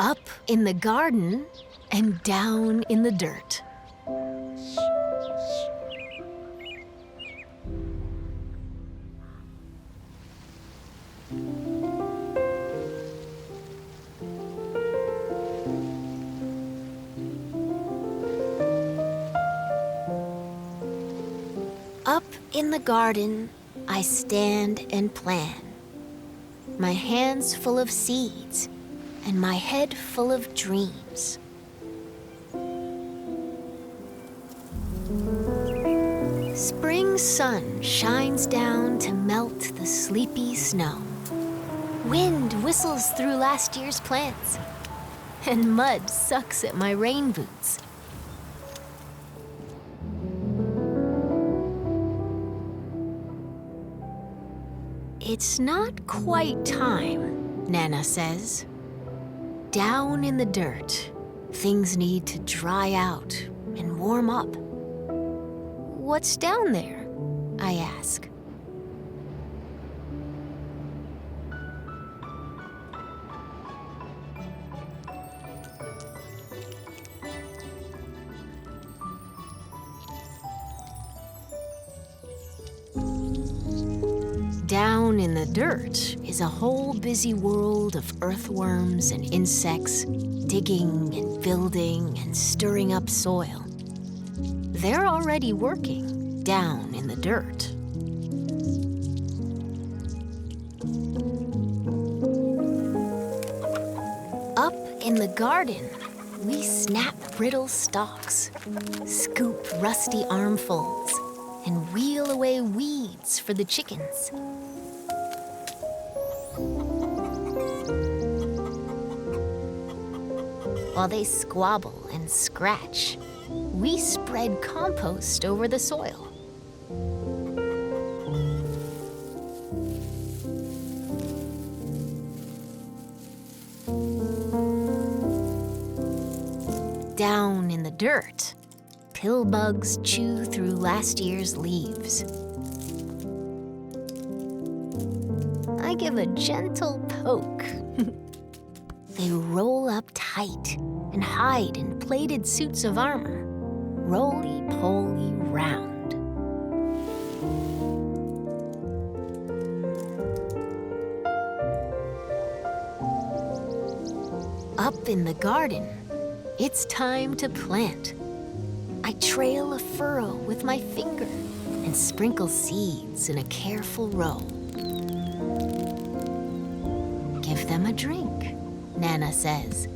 Up in the garden and down in the dirt. Up in the garden, I stand and plan. My hands full of seeds and my head full of dreams. Spring sun shines down to melt the sleepy snow. Wind whistles through last year's plants, and mud sucks at my rain boots. It's not quite time, Nana says. Down in the dirt, things need to dry out and warm up. What's down there? I ask. Down in the dirt is a whole busy world of earthworms and insects, digging and building and stirring up soil. They're already working down in the dirt. Up in the garden, we snap brittle stalks, scoop rusty armfuls, and wheel away weeds for the chickens. While they squabble and scratch, we spread compost over the soil. Down in the dirt, pill bugs chew through last year's leaves. I give a gentle poke. They roll up tight and hide in plated suits of armor, roly-poly round. Up in the garden, it's time to plant. I trail a furrow with my finger and sprinkle seeds in a careful row. Give them a drink, Nana says.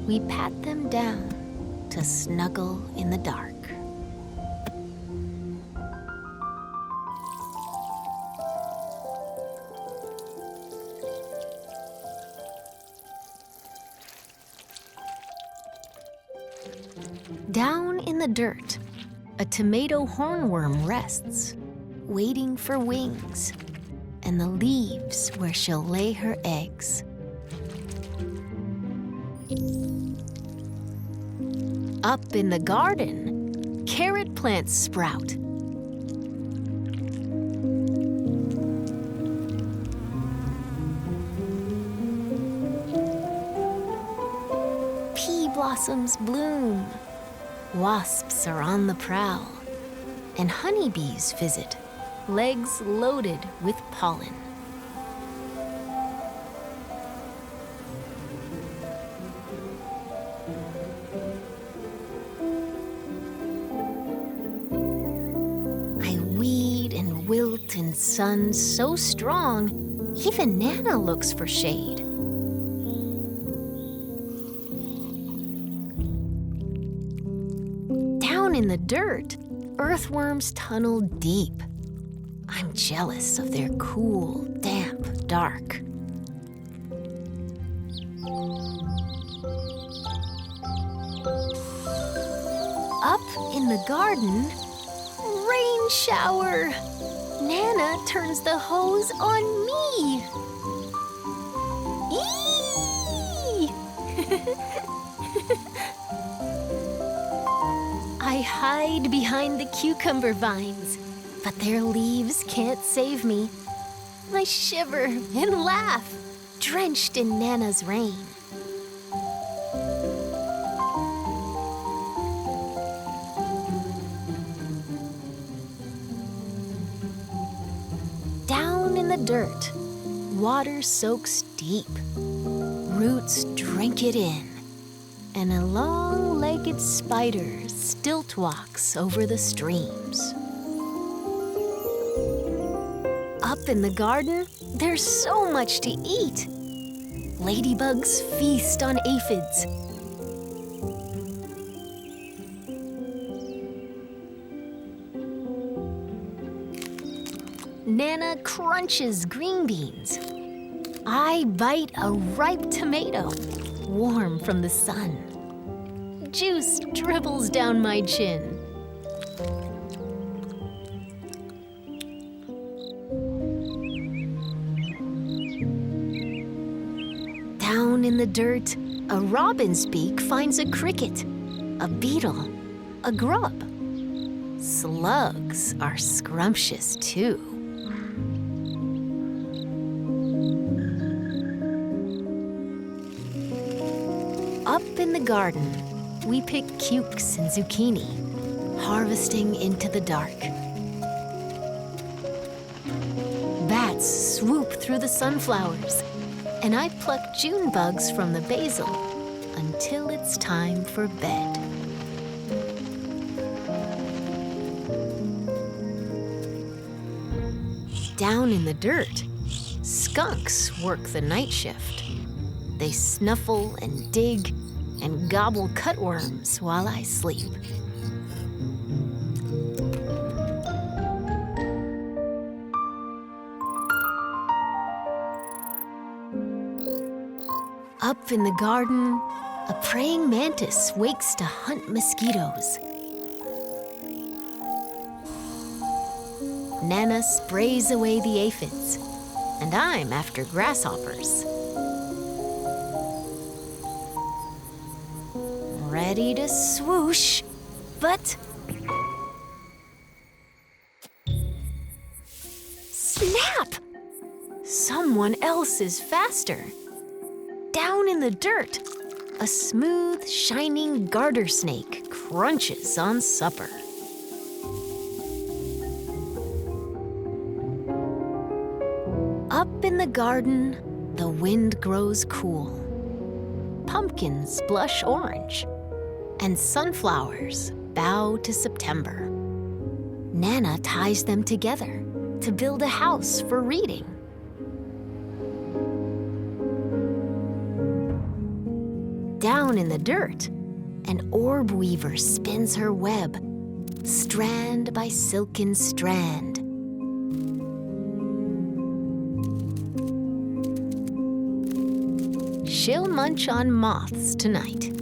We pat them down to snuggle in the dark. Down in the dirt, a tomato hornworm rests, waiting for wings and the leaves where she'll lay her eggs. Up in the garden, carrot plants sprout. Pea blossoms bloom. Wasps are on the prowl. And honeybees visit, legs loaded with pollen. Wilt in sun so strong, even Nana looks for shade. Down in the dirt, earthworms tunnel deep. I'm jealous of their cool, damp dark. Up in the garden, rain shower. Nana turns the hose on me. Eee! I hide behind the cucumber vines, but their leaves can't save me. I shiver and laugh, drenched in Nana's rain. in the dirt, water soaks deep. Roots drink it in, and a long-legged spider stilt walks over the streams. Up in the garden, there's so much to eat. Ladybugs feast on aphids. Nana crunches green beans. I bite a ripe tomato, warm from the sun. Juice dribbles down my chin. Down in the dirt, a robin's beak finds a cricket, a beetle, a grub. Slugs are scrumptious too. Up in the garden, we pick cukes and zucchini, harvesting into the dark. Bats swoop through the sunflowers, and I pluck June bugs from the basil until it's time for bed. Down in the dirt, skunks work the night shift. They snuffle and dig and gobble cutworms while I sleep. Up in the garden, a praying mantis wakes to hunt mosquitoes. Nana sprays away the aphids, and I'm after grasshoppers. Ready to swoosh, but snap! Someone else is faster. Down in the dirt, a smooth, shining garter snake crunches on supper. Up in the garden, the wind grows cool. Pumpkins blush orange, and sunflowers bow to September. Nana ties them together to build a house for reading. Down in the dirt, an orb weaver spins her web, strand by silken strand. She'll munch on moths tonight.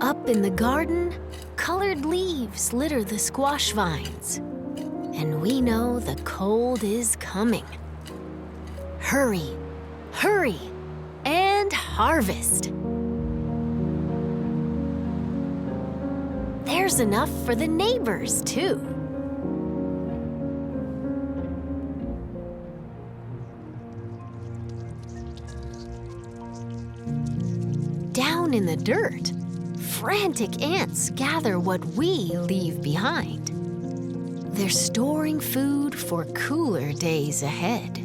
Up in the garden, colored leaves litter the squash vines. And we know the cold is coming. Hurry, hurry, and harvest. There's enough for the neighbors, too. Down in the dirt, frantic ants gather what we leave behind. They're storing food for cooler days ahead.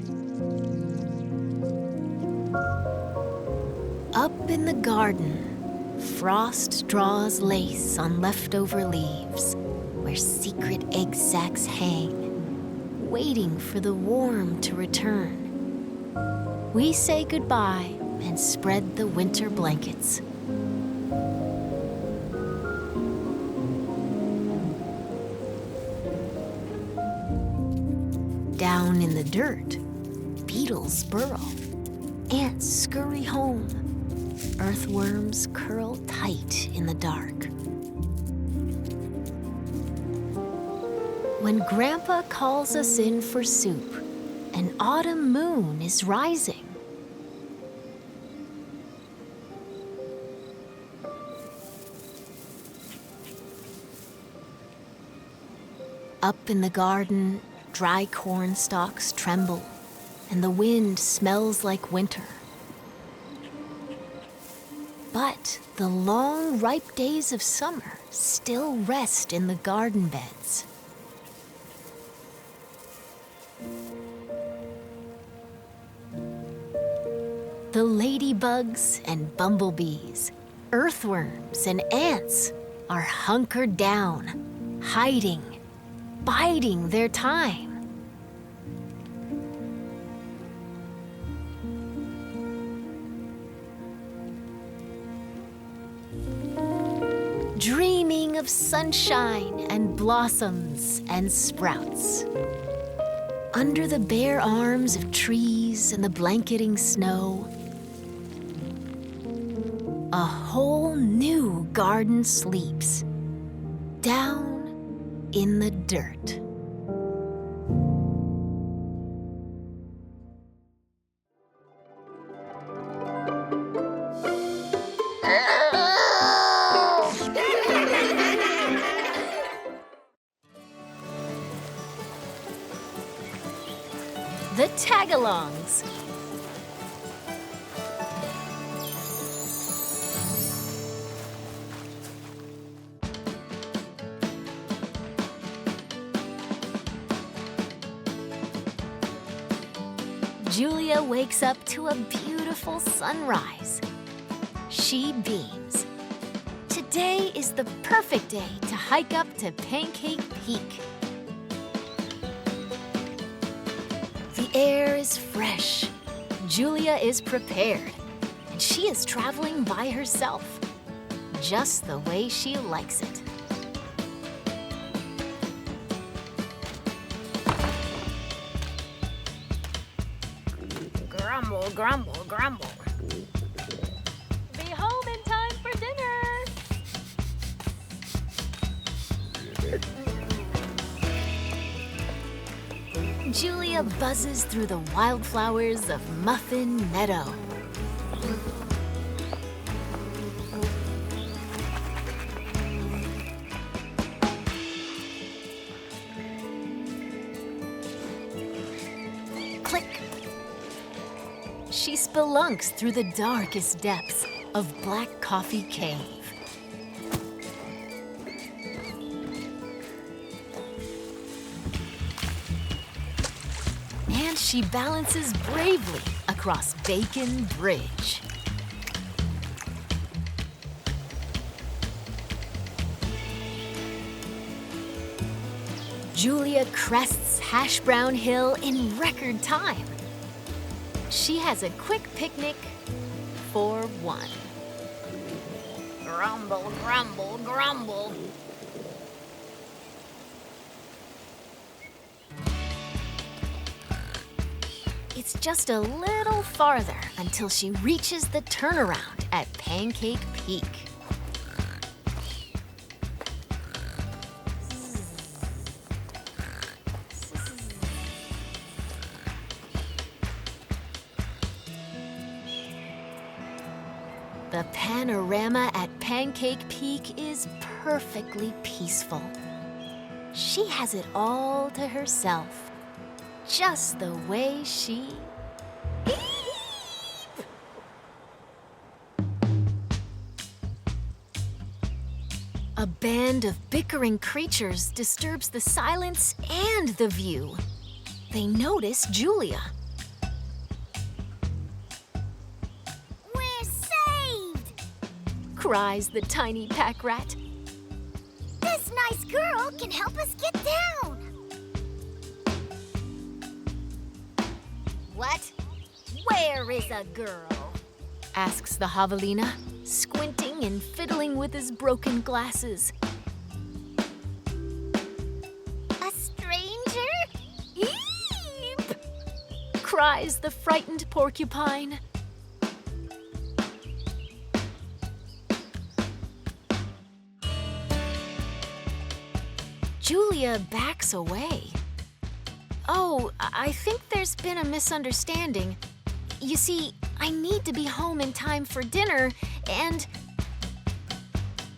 Up in the garden, frost draws lace on leftover leaves where secret egg sacs hang, waiting for the warm to return. We say goodbye and spread the winter blankets. Down in the dirt, beetles burrow, ants scurry home, earthworms curl tight in the dark. When Grandpa calls us in for soup, an autumn moon is rising. Up in the garden, dry corn stalks tremble, and the wind smells like winter. But the long, ripe days of summer still rest in the garden beds. The ladybugs and bumblebees, earthworms and ants are hunkered down, hiding, biding their time. Dreaming of sunshine and blossoms and sprouts. Under the bare arms of trees and the blanketing snow, a whole new garden sleeps, down in the dirt. The Tagalongs. Julia wakes up to a beautiful sunrise. She beams. Today is the perfect day to hike up to Pancake Peak. The air is fresh. Julia is prepared. And she is traveling by herself, just the way she likes it. Grumble, grumble, grumble. Be home in time for dinner. Julia buzzes through the wildflowers of Muffin Meadow. Click. She spelunks through the darkest depths of Black Coffee Cave. And she balances bravely across Bacon Bridge. Julia crests Hash Brown Hill in record time. She has a quick picnic for one. Grumble, grumble, grumble. It's just a little farther until she reaches the turnaround at Pancake Peak. The panorama at Pancake Peak is perfectly peaceful. She has it all to herself, just the way she... A band of bickering creatures disturbs the silence and the view. They notice Julia. Cries the tiny pack rat. This nice girl can help us get down. What? Where is a girl? Asks the javelina, squinting and fiddling with his broken glasses. A stranger? Eep! Cries the frightened porcupine. Julia backs away. Oh, I think there's been a misunderstanding. You see, I need to be home in time for dinner, and...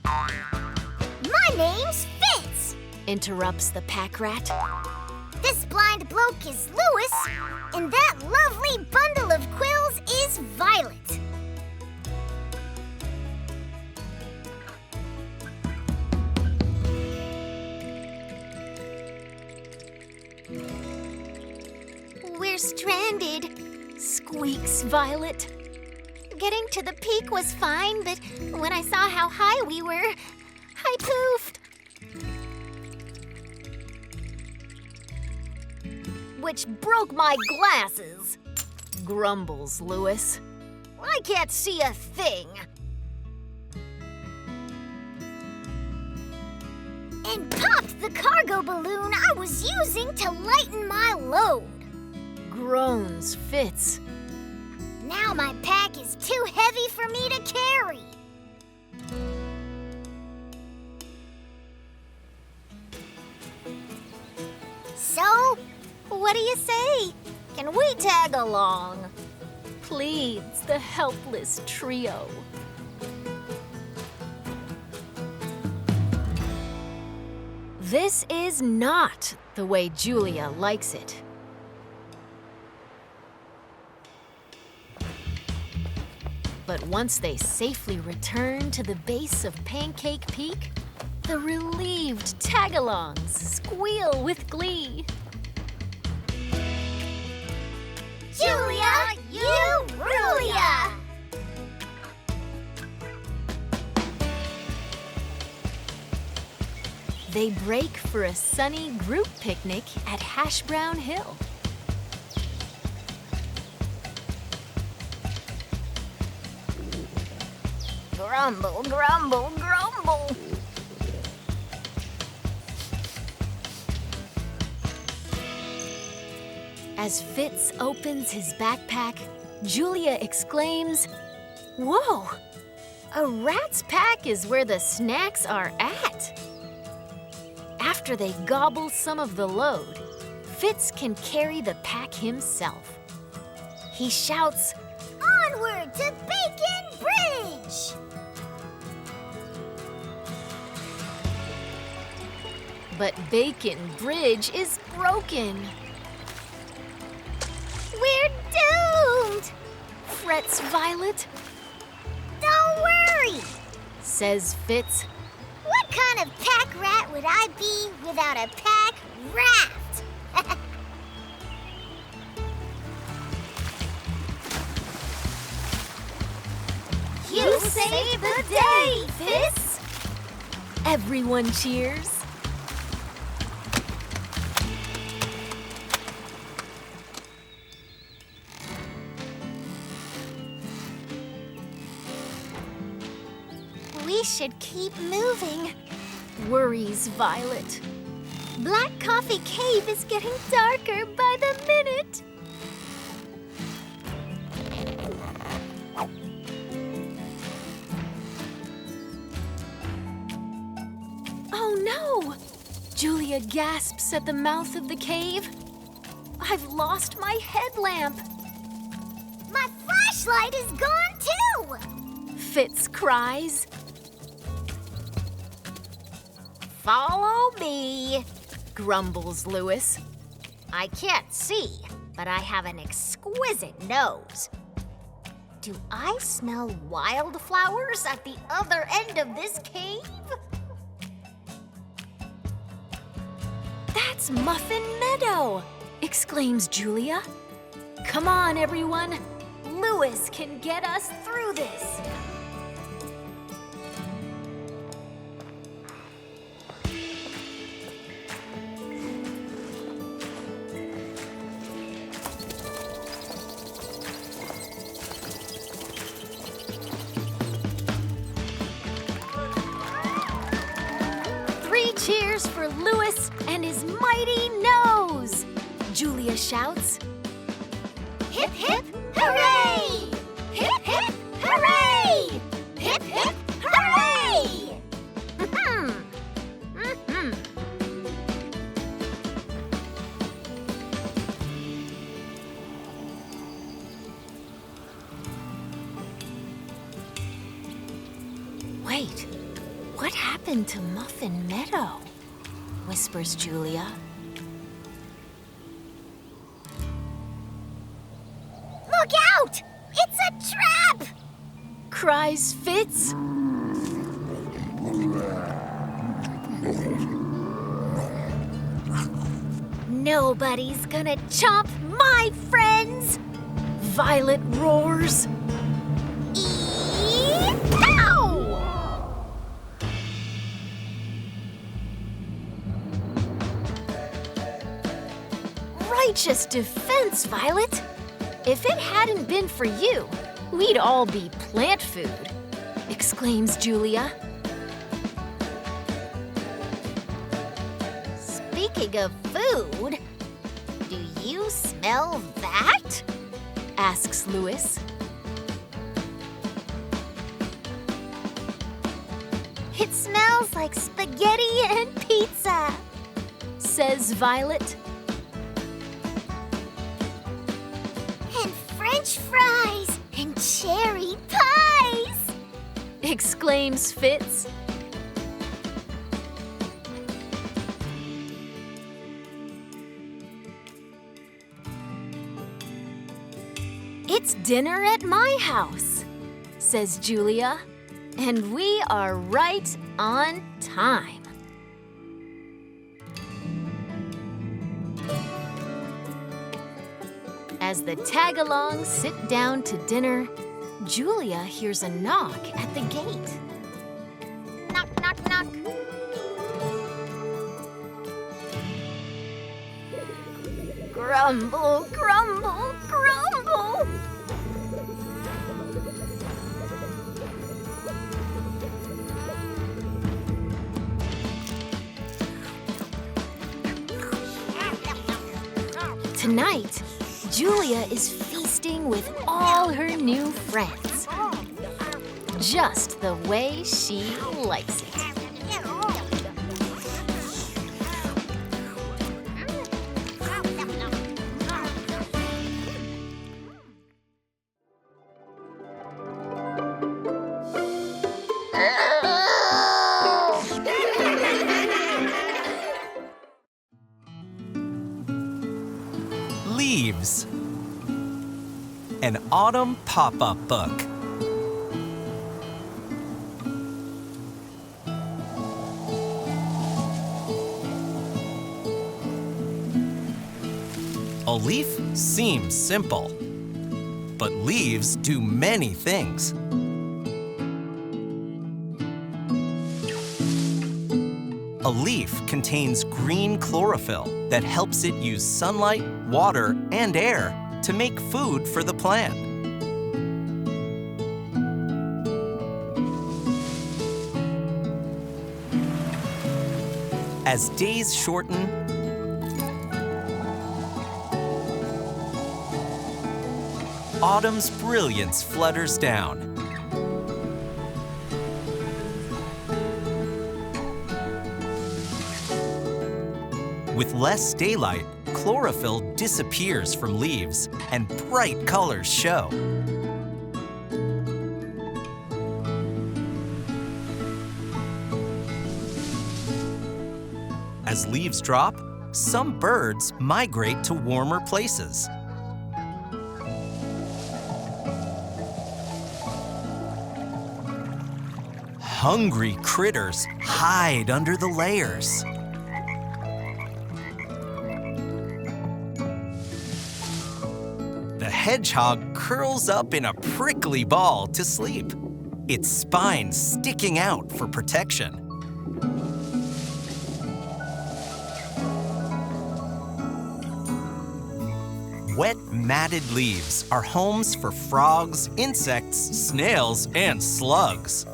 My name's Fitz, interrupts the pack rat. This blind bloke is Louis, and that lovely bundle of quills is Violet. we're stranded, squeaks Violet. Getting to the peak was fine, but when I saw how high we were, I poofed. Which broke my glasses, grumbles Louis. I can't see a thing. And popped the cargo balloon I was using to lighten my load. Groans Fitz. Now my pack is too heavy for me to carry. So, what do you say? Can we tag along? Pleads the helpless trio. This is not the way Julia likes it. But once they safely return to the base of Pancake Peak, the relieved Tagalongs squeal with glee. Julia, you Rulia! They break for a sunny group picnic at Hash Brown Hill. Grumble, grumble, grumble. As Fitz opens his backpack, Julia exclaims, "Whoa! A rat's pack is where the snacks are at." After they gobble some of the load, Fitz can carry the pack himself. He shouts, Onward to Bacon Bridge! but Bacon Bridge is broken. We're doomed! Frets Violet, Don't worry! says Fitz. What kind of pack rat would I be without a pack raft? You saved the day, Fitz! Everyone cheers. We should keep moving. Worries Violet. Black Coffee Cave is getting darker by the minute. Oh no! Julia gasps at the mouth of the cave. I've lost my headlamp. My flashlight is gone too! Fitz cries. Follow me. Grumbles Louis. I can't see, but I have an exquisite nose. Do I smell wildflowers at the other end of this cave? That's Muffin Meadow! Exclaims Julia. Come on, everyone. Louis can get us through this. Cheers for Louis and his mighty nose! Julia shouts. Hip, hip, hooray! Hip, hip, hooray! Hip, hip, hooray! Wait, what happened to Muffin Meadow? Whispers Julia. Look out! It's a trap! Cries Fitz. Nobody's gonna chomp my friends! Violet roars. Ow! Righteous defense, Violet. If it hadn't been for you, we'd all be plant food, exclaims Julia. Speaking of food, do you smell that? Asks Louis. It smells like spaghetti and pizza, Says Violet. and French fries and cherry pies. Exclaims Fitz. It's dinner at my house, says Julia, and we are right on time. As the Tagalongs sit down to dinner, Julia hears a knock at the gate. Knock, knock, knock. Grumble, grumble, grumble. Tonight, Julia is feasting with all her new friends. Just the way she likes it. Leaves. An autumn pop-up book. A leaf seems simple, but leaves do many things. A leaf contains green chlorophyll that helps it use sunlight, water, and air to make food for the plant. As days shorten, autumn's brilliance flutters down. With less daylight, chlorophyll disappears from leaves and bright colors show. As leaves drop, some birds migrate to warmer places. Hungry critters hide under the layers. The hedgehog curls up in a prickly ball to sleep, its spine sticking out for protection. Wet, matted leaves are homes for frogs, insects, snails, and slugs.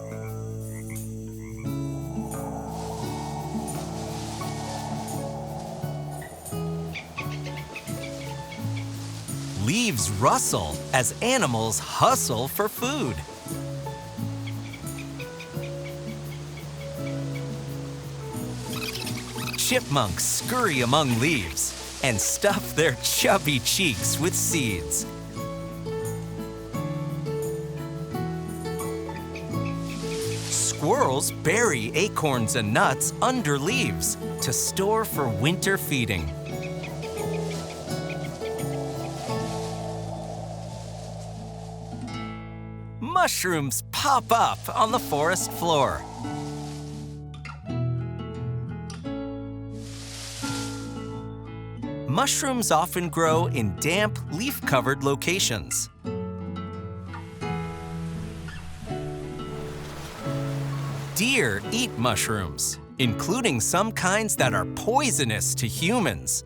Leaves rustle as animals hustle for food. Chipmunks scurry among leaves and stuff their chubby cheeks with seeds. Squirrels bury acorns and nuts under leaves to store for winter feeding. Mushrooms pop up on the forest floor. Mushrooms often grow in damp, leaf-covered locations. Deer eat mushrooms, including some kinds that are poisonous to humans.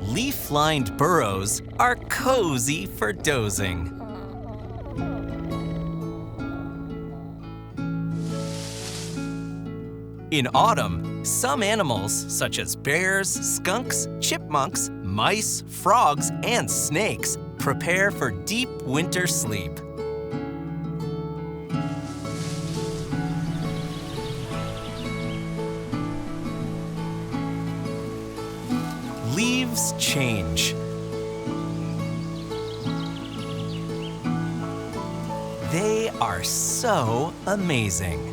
Leaf-lined burrows are cozy for dozing. In autumn, some animals, such as bears, skunks, chipmunks, mice, frogs, and snakes, prepare for deep winter sleep. Leaves change. They are so amazing.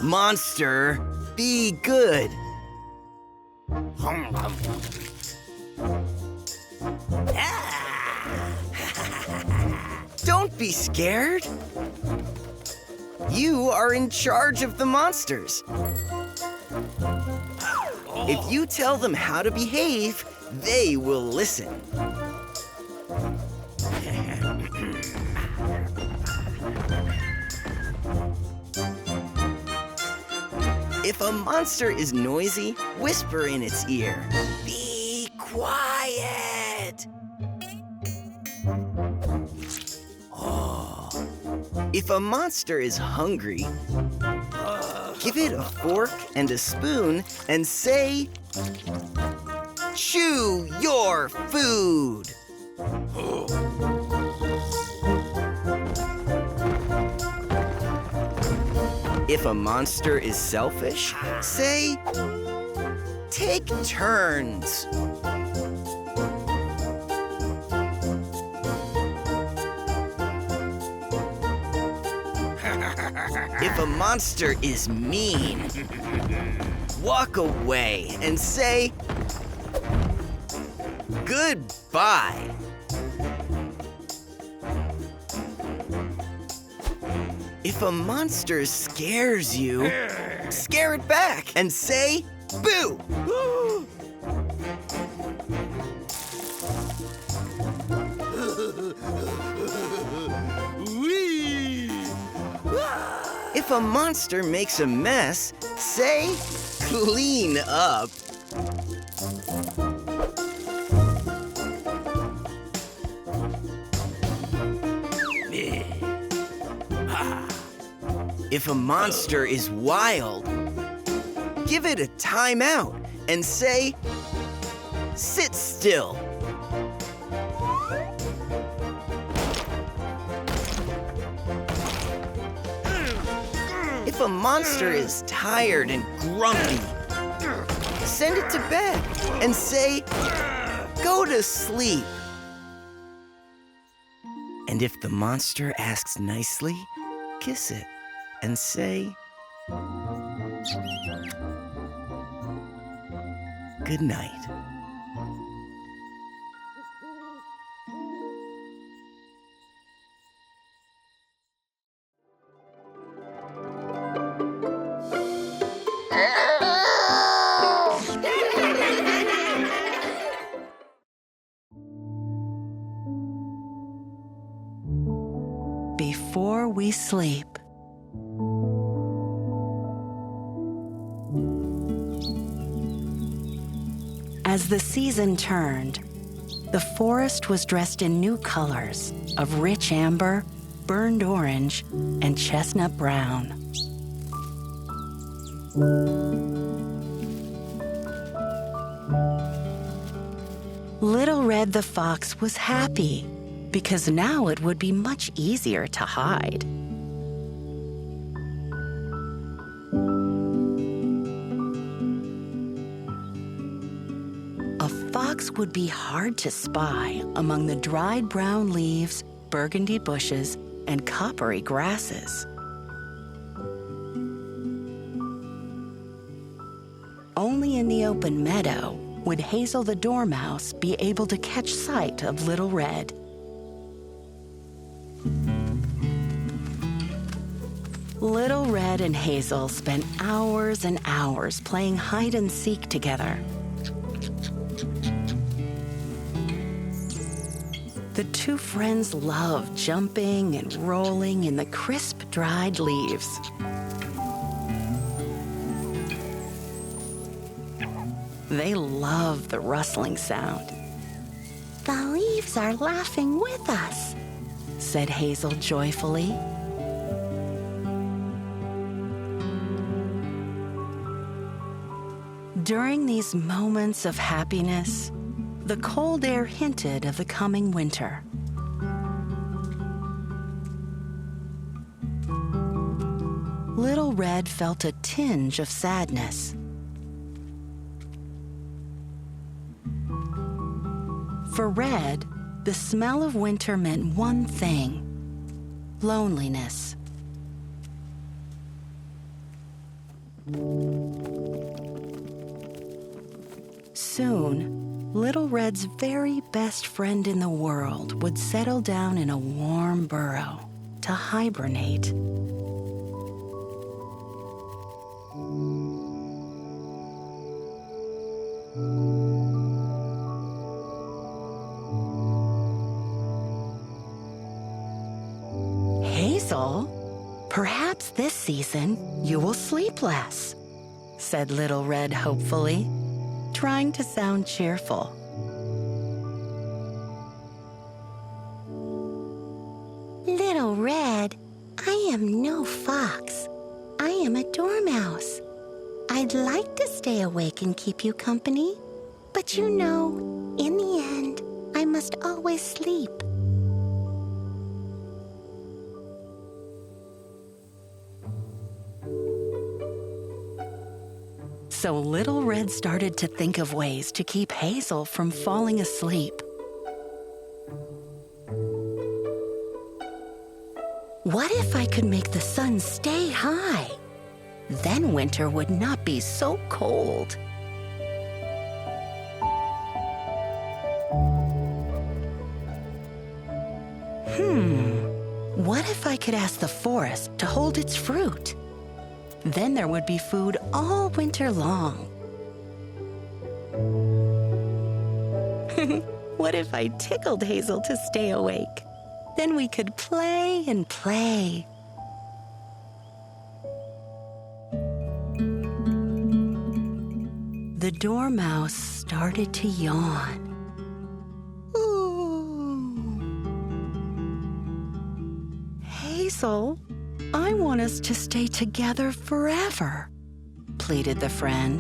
Monster, be good. Don't be scared. You are in charge of the monsters. If you tell them how to behave, they will listen. If a monster is noisy, whisper in its ear. Be quiet. If a monster is hungry, give it a fork and a spoon and say, chew your food. If a monster is selfish, say, take turns. If a monster is mean, walk away and say, goodbye. If a monster scares you, scare it back and say, boo! If a monster makes a mess, say, clean up. If a monster is wild, give it a timeout and say, sit still. If a monster is tired and grumpy, send it to bed and say, go to sleep. And if the monster asks nicely, kiss it and say, good night. Before we sleep. As the season turned, the forest was dressed in new colors of rich amber, burned orange, and chestnut brown. Little Red the Fox was happy because now it would be much easier to hide. A fox Vooks would be hard to spy among the dried brown leaves, burgundy bushes, and coppery grasses. Only in the open meadow would Hazel the dormouse be able to catch sight of Little Red. Little Red and Hazel spent hours and hours playing hide and seek together. The two friends loved jumping and rolling in the crisp, dried leaves. They loved the rustling sound. "The leaves are laughing with us," said Hazel joyfully. During these moments of happiness, the cold air hinted of the coming winter. Little Red felt a tinge of sadness. For Red, the smell of winter meant one thing: loneliness. Soon, Little Red's very best friend in the world would settle down in a warm burrow to hibernate. Hazel, perhaps this season you will sleep less, said Little Red hopefully, trying to sound cheerful. Little Red, I am no fox. I am a dormouse. I'd like to stay awake and keep you company, but you know, in the end, I must always sleep. So Little Red started to think of ways to keep Hazel from falling asleep. What if I could make the sun stay high? Then winter would not be so cold. What if I could ask the forest to hold its fruit? Then there would be food all winter long. What if I tickled Hazel to stay awake? Then we could play and play. The dormouse started to yawn. Ooh. Hazel, I want us to stay together forever, pleaded the friend.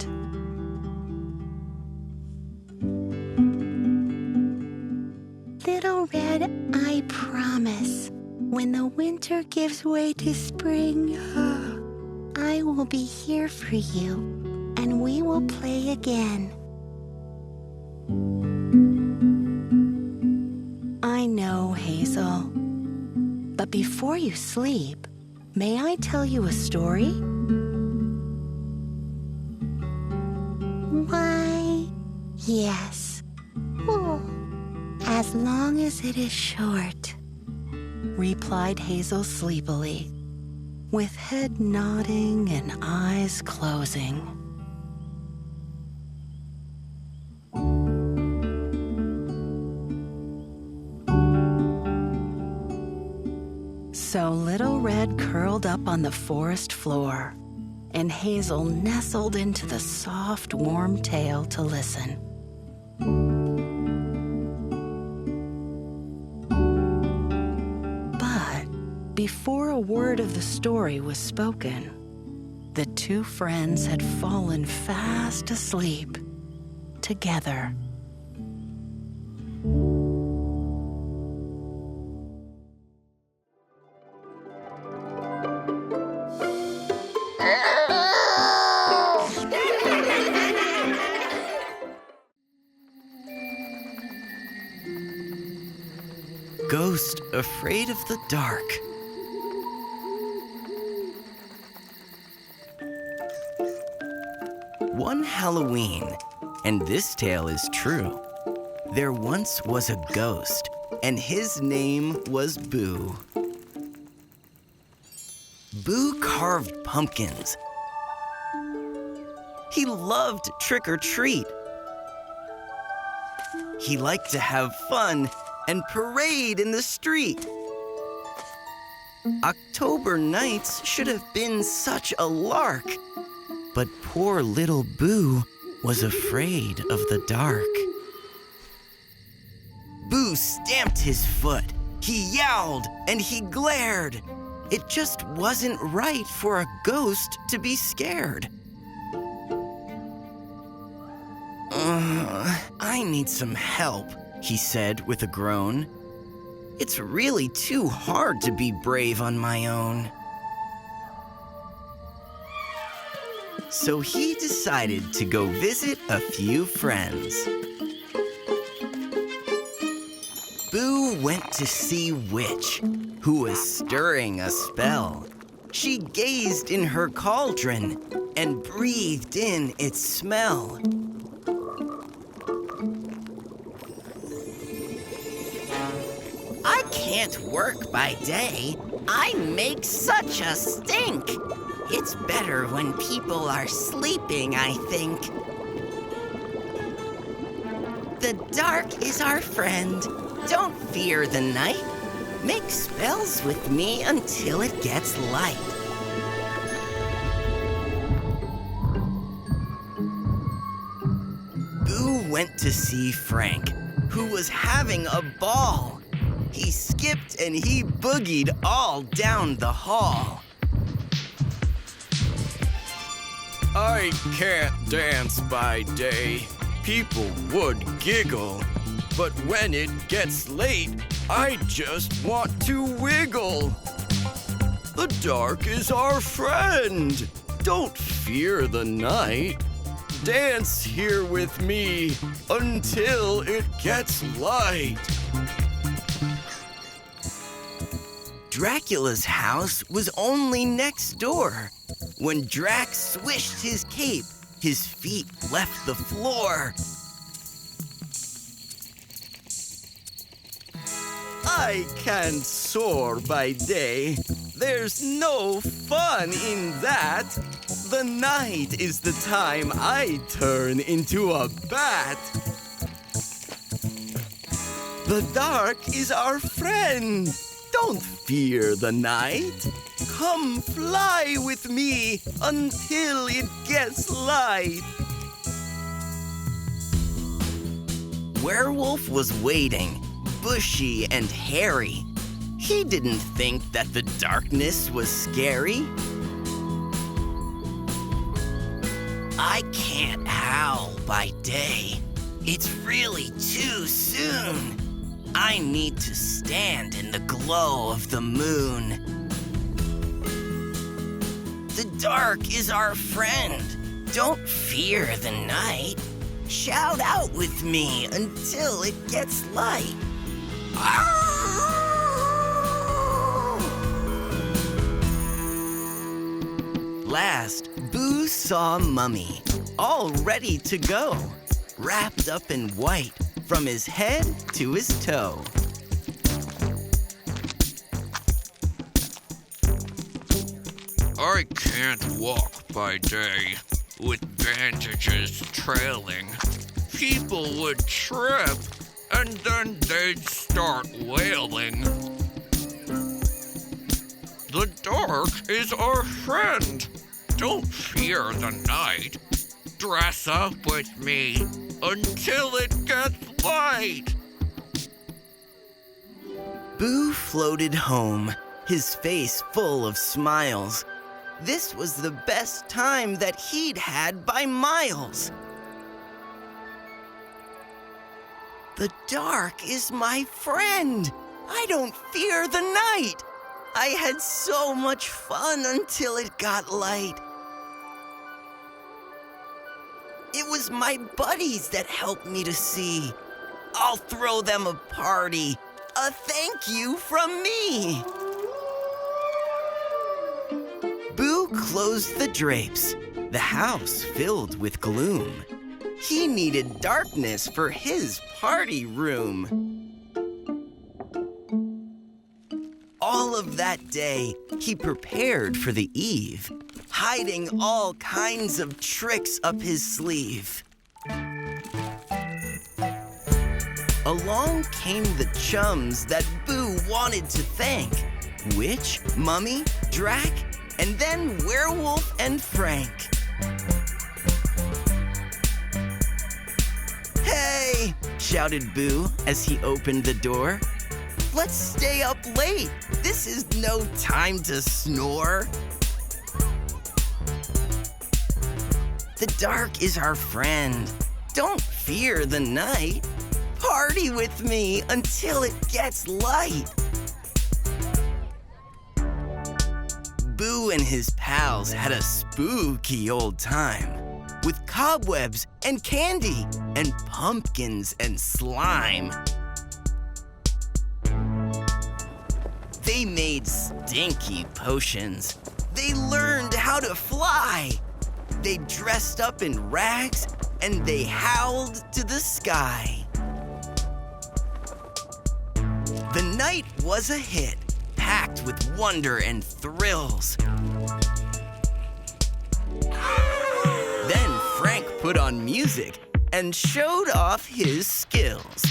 Little Red, I promise, when the winter gives way to spring, I will be here for you, and we will play again. I know, Hazel, but before you sleep, may I tell you a story? Why, yes. Oh, as long as it is short, replied Hazel sleepily, with head nodding and eyes closing. So Little Red curled up on the forest floor, and Hazel nestled into the soft, warm tail to listen. But before a word of the story was spoken, the two friends had fallen fast asleep together. ghost afraid of the dark. One Halloween, and this tale is true, there once was a ghost, and his name was Boo. Boo carved pumpkins. He loved trick or treat. He liked to have fun and parade in the street. October nights should have been such a lark, but poor little Boo was afraid of the dark. Boo stamped his foot, he yowled, and he glared. It just wasn't right for a ghost to be scared. I need some help, he said with a groan. It's really too hard to be brave on my own. So he decided to go visit a few friends. Boo went to see Witch, who was stirring a spell. She gazed in her cauldron and breathed in its smell. I can't work by day. I make such a stink. It's better when people are sleeping, I think. The dark is our friend. Don't fear the night. Make spells with me until it gets light. Boo went to see Frank, who was having a ball. He skipped and he boogied all down the hall. I can't dance by day. People would giggle. But when it gets late, I just want to wiggle. The dark is our friend. Don't fear the night. Dance here with me until it gets light. Dracula's house was only next door. When Drac swished his cape, his feet left the floor. I can soar by day. There's no fun in that. The night is the time I turn into a bat. The dark is our friend. Don't fear the night. Come fly with me until it gets light. Werewolf was waiting, bushy and hairy. He didn't think that the darkness was scary. I can't howl by day. It's really too soon. I need to stand in the glow of the moon. The dark is our friend. Don't fear the night. Shout out with me until it gets light. Last, Boo saw Mummy, all ready to go, wrapped up in white from his head to his toe. I can't walk by day with bandages trailing. People would trip and then they'd start wailing. The dark is our friend. Don't fear the night. Dress up with me until it gets light. Boo floated home, his face full of smiles. This was the best time that he'd had by miles. The dark is my friend. I don't fear the night. I had so much fun until it got light. It was my buddies that helped me to see. I'll throw them a party A thank you from me. Boo closed the drapes, the house filled with gloom. He needed darkness for his party room. All of that day, he prepared for the eve, hiding all kinds of tricks up his sleeve. Along came the chums that Boo wanted to thank. Witch, Mummy, Drac, and then Werewolf and Frank. "Hey!" shouted Boo as he opened the door. "Let's stay up late. This is no time to snore." The dark is our friend. Don't fear the night. Party with me until it gets light. Boo and his pals had a spooky old time with cobwebs and candy and pumpkins and slime. They made stinky potions. They learned how to fly. They dressed up in rags and they howled to the sky. The night was a hit, packed with wonder and thrills. Then Frank put on music and showed off his skills.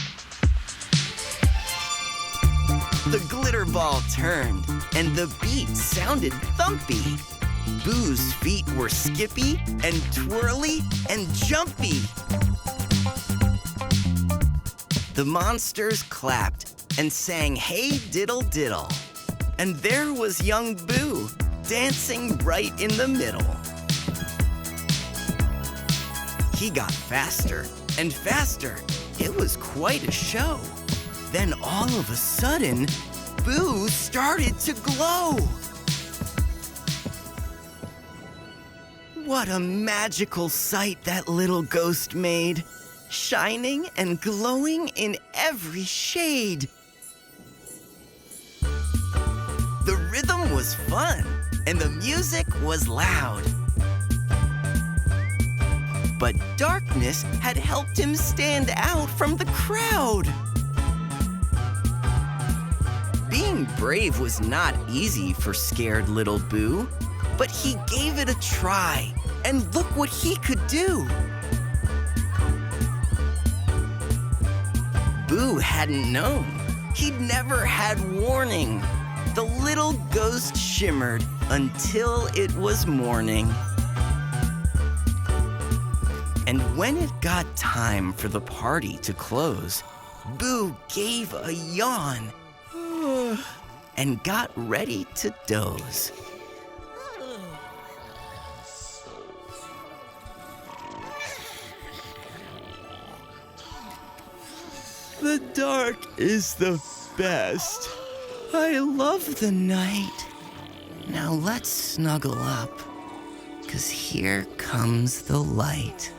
The glitter ball turned and the beat sounded thumpy. Boo's feet were skippy and twirly and jumpy. The monsters clapped and sang "Hey Diddle Diddle." And there was young Boo dancing right in the middle. He got faster and faster. It was quite a show. Then all of a sudden, Boo started to glow. What a magical sight that little ghost made, shining and glowing in every shade. The rhythm was fun, and the music was loud. But darkness had helped him stand out from the crowd. Being brave was not easy for scared little Boo, but he gave it a try, and look what he could do. Boo hadn't known. He'd never had warning. The little ghost shimmered until it was morning. And when it got time for the party to close, Boo gave a yawn and got ready to doze. The dark is the best. I love the night. Now let's snuggle up, 'cause here comes the light.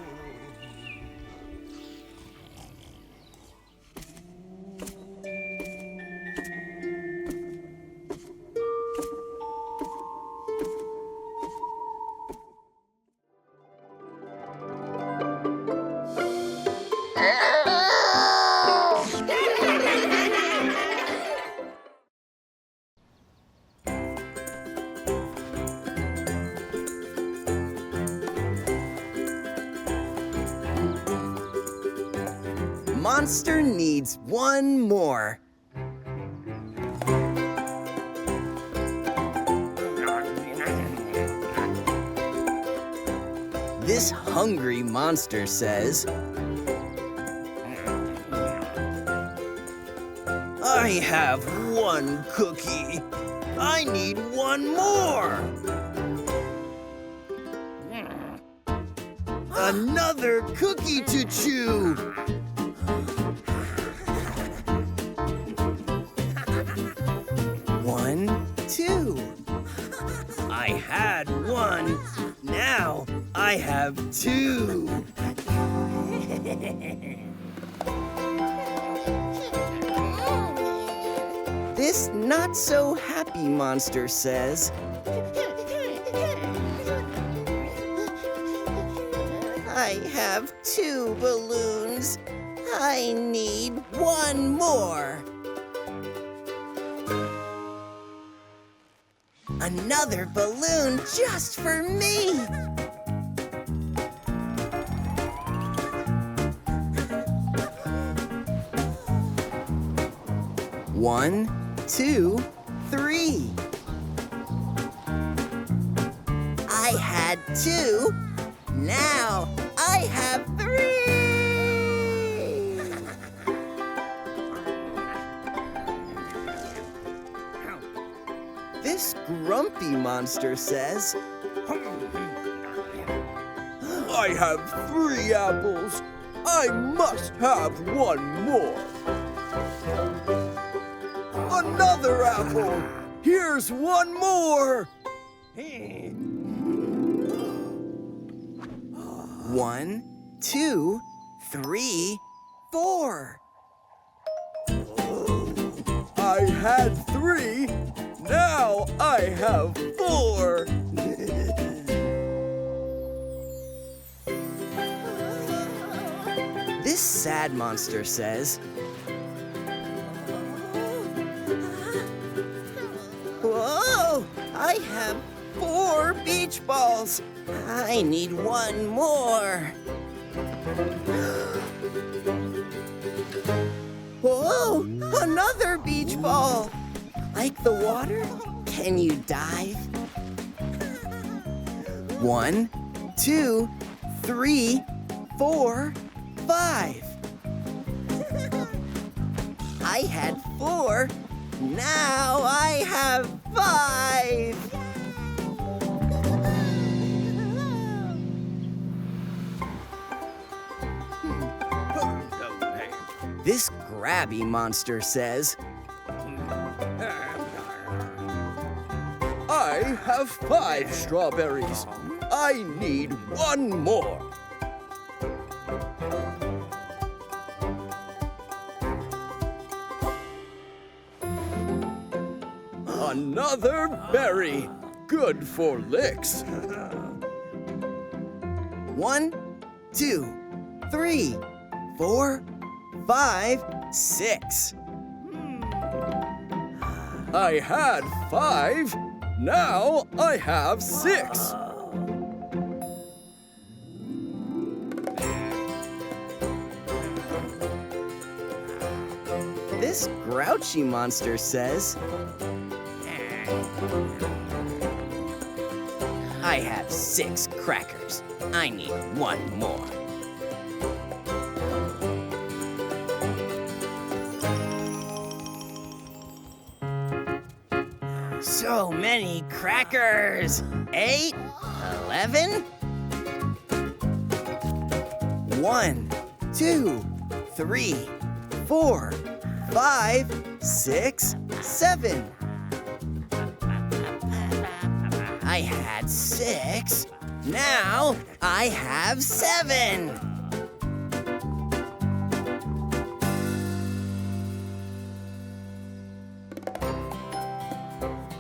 Monster needs one more. This hungry monster says, "I have one cookie. I need one more. Another cookie to chew." One, two. I had one. Now I have two. This not-so-happy monster says, I have 2 balloons. I need 1 more. Another balloon just for me. One, 2, 3. I had 2. Now I have 3. This grumpy monster says, I have 3 apples. I must have 1 more. Another apple. Here's 1 more. 1, 2, 3, 4. I had 3. Now I have 4. This sad monster says, whoa! I have 4 beach balls. I need 1 more. Whoa! Another beach ball. Like the water? Can you dive? 1, 2, 3, 4, 5. I had 4. Now I have 5. This grabby monster says, I have 5 strawberries. I need 1 more. Another berry. Good for licks. 1, 2, 3, 4, 5, 6. I had 5. Now I have 6. This grouchy monster says, I have 6 crackers. I need 1 more. So many crackers. 8, 11. 1, 2, 3, 4, 5, 6, 7. I had 6. Now I have 7.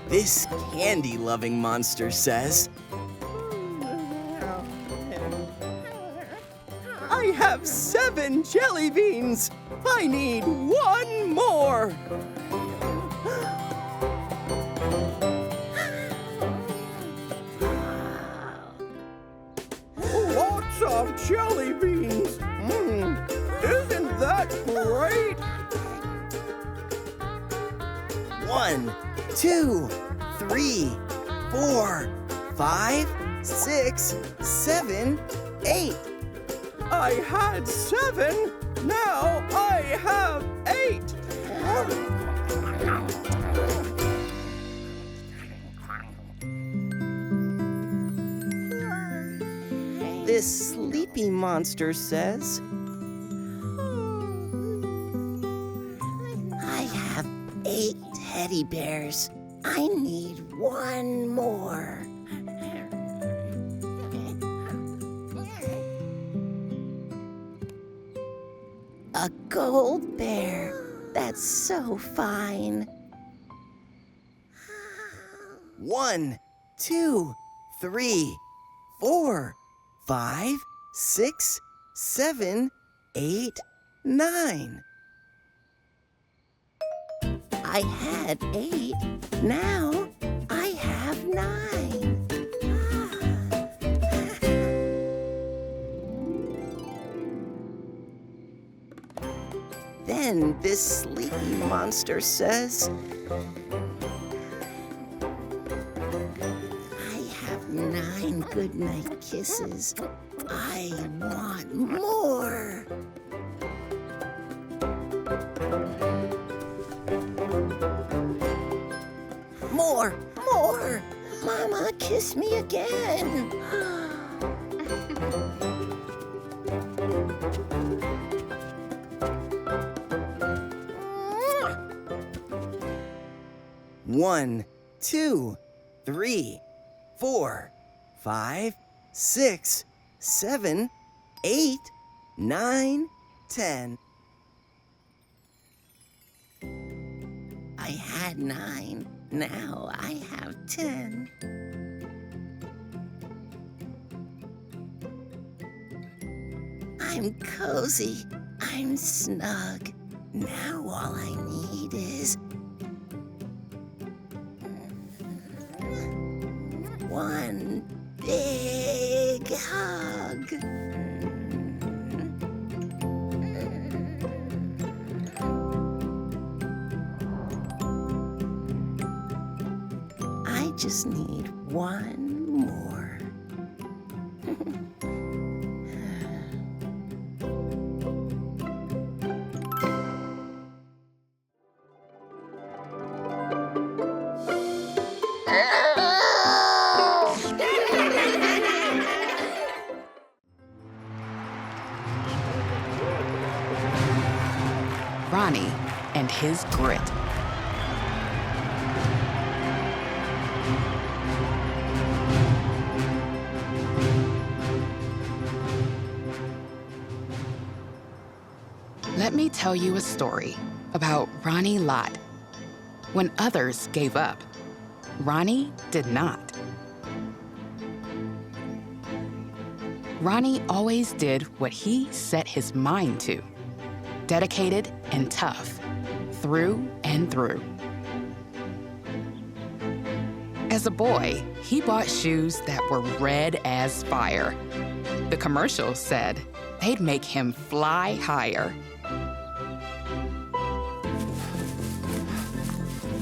This candy-loving monster says, I have 7 jelly beans. I need 1 more. Lots of jelly beans. Isn't that great? 1, 2, 3, 4, 5, 6, 7, 8. I had 7. Now I have 8. This sleepy monster says, I have 8 teddy bears. I need 1 more. A gold bear. That's so fine. 1, 2, 3, 4, 5, 6, 7, 8, 9. I had 8. Now I have 9. Then this sleepy monster says, I have 9 goodnight kisses. I want more. More, more. Mama, kiss me again. 1, 2, 3, 4, 5, 6, 7, 8, 9, 10. I had 9. Now I have 10. I'm cozy. I'm snug. Now all I need is one big hug. I just need one more. Ronnie and His Grit. Let me tell you a story about Ronnie Lot. When others gave up, Ronnie did not. Ronnie always did what he set his mind to. Dedicated and tough, through and through. As a boy, he bought shoes that were red as fire. The commercials said they'd make him fly higher.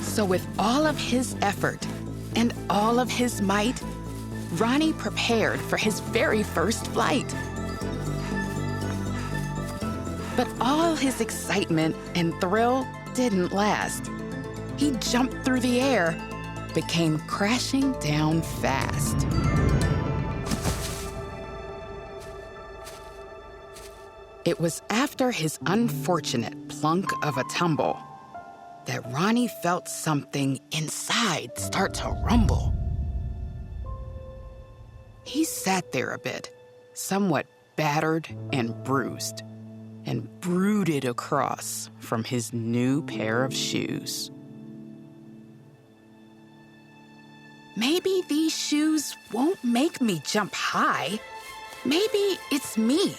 So with all of his effort and all of his might, Ronnie prepared for his very first flight. But all his excitement and thrill didn't last. He jumped through the air, but came crashing down fast. It was after his unfortunate plunk of a tumble that Ronnie felt something inside start to rumble. He sat there a bit, somewhat battered and bruised, and brooded across from his new pair of shoes. Maybe these shoes won't make me jump high. Maybe it's me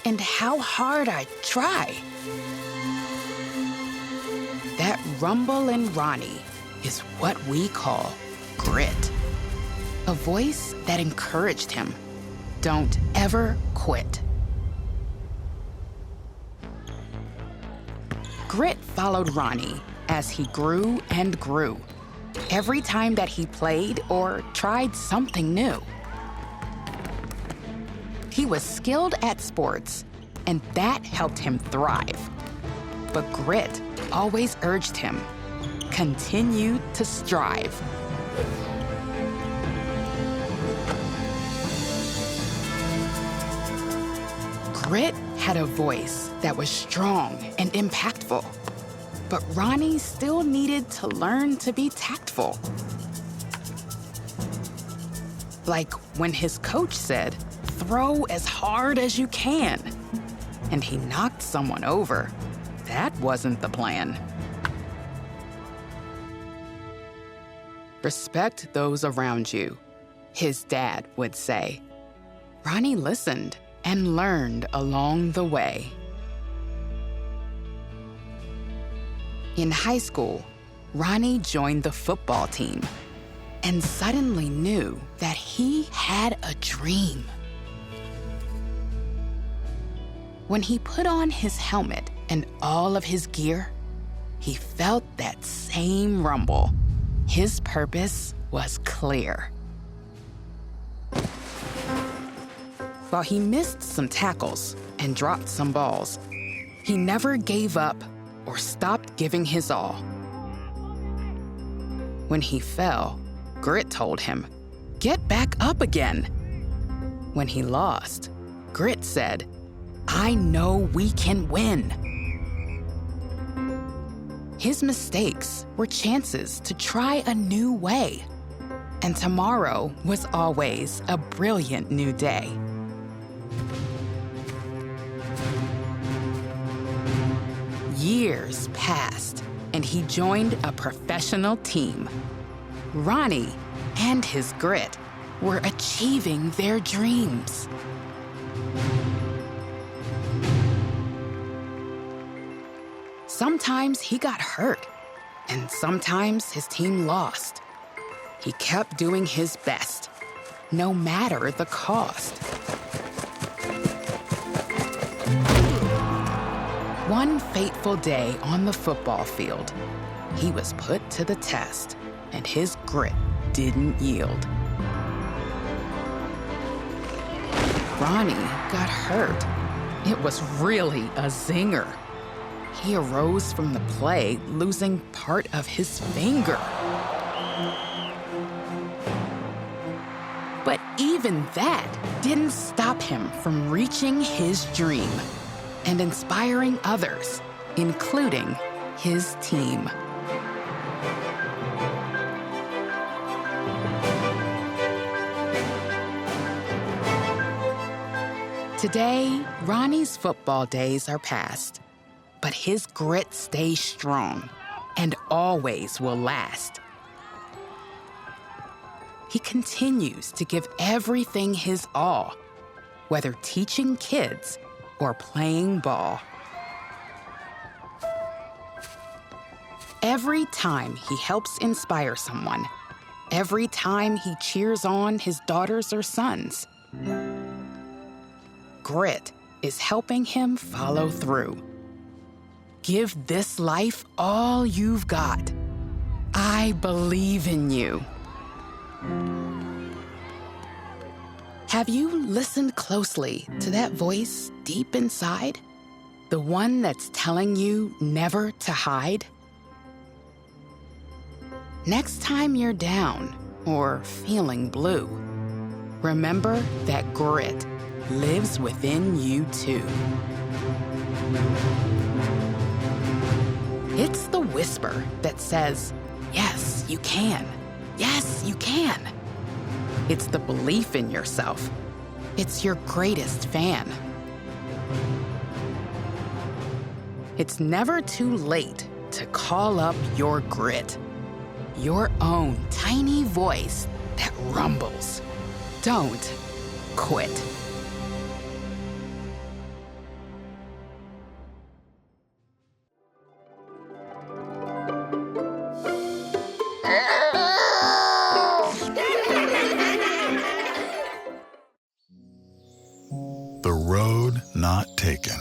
and how hard I try. That rumble in Ronnie is what we call grit. A voice that encouraged him. Don't ever quit. Grit followed Ronnie as he grew and grew, every time that he played or tried something new. He was skilled at sports, and that helped him thrive. But grit always urged him, continue to strive. Grit had a voice that was strong and impactful, but Ronnie still needed to learn to be tactful. Like when his coach said, "Throw as hard as you can," and he knocked someone over. That wasn't the plan. Respect those around you, his dad would say. Ronnie listened and learned along the way. In high school, Ronnie joined the football team and suddenly knew that he had a dream. When he put on his helmet and all of his gear, he felt that same rumble. His purpose was clear. While he missed some tackles and dropped some balls, he never gave up or stopped giving his all. When he fell, Grit told him, "Get back up again." When he lost, Grit said, "I know we can win." His mistakes were chances to try a new way, and tomorrow was always a brilliant new day. Years passed, and he joined a professional team. Ronnie and his grit were achieving their dreams. Sometimes he got hurt, and sometimes his team lost. He kept doing his best, no matter the cost. One fateful day on the football field, he was put to the test, and his grit didn't yield. Ronnie got hurt. It was really a zinger. He arose from the play, losing part of his finger. But even that didn't stop him from reaching his dream and inspiring others, including his team. Today, Ronnie's football days are past, but his grit stays strong and always will last. He continues to give everything his all, whether teaching kids or playing ball. Every time he helps inspire someone, every time he cheers on his daughters or sons, grit is helping him follow through. Give this life all you've got. I believe in you. Have you listened closely to that voice deep inside? The one that's telling you never to hide? Next time you're down or feeling blue, remember that grit lives within you too. It's the whisper that says, yes, you can. Yes, you can. It's the belief in yourself. It's your greatest fan. It's never too late to call up your grit, your own tiny voice that rumbles. Don't quit. The road not taken.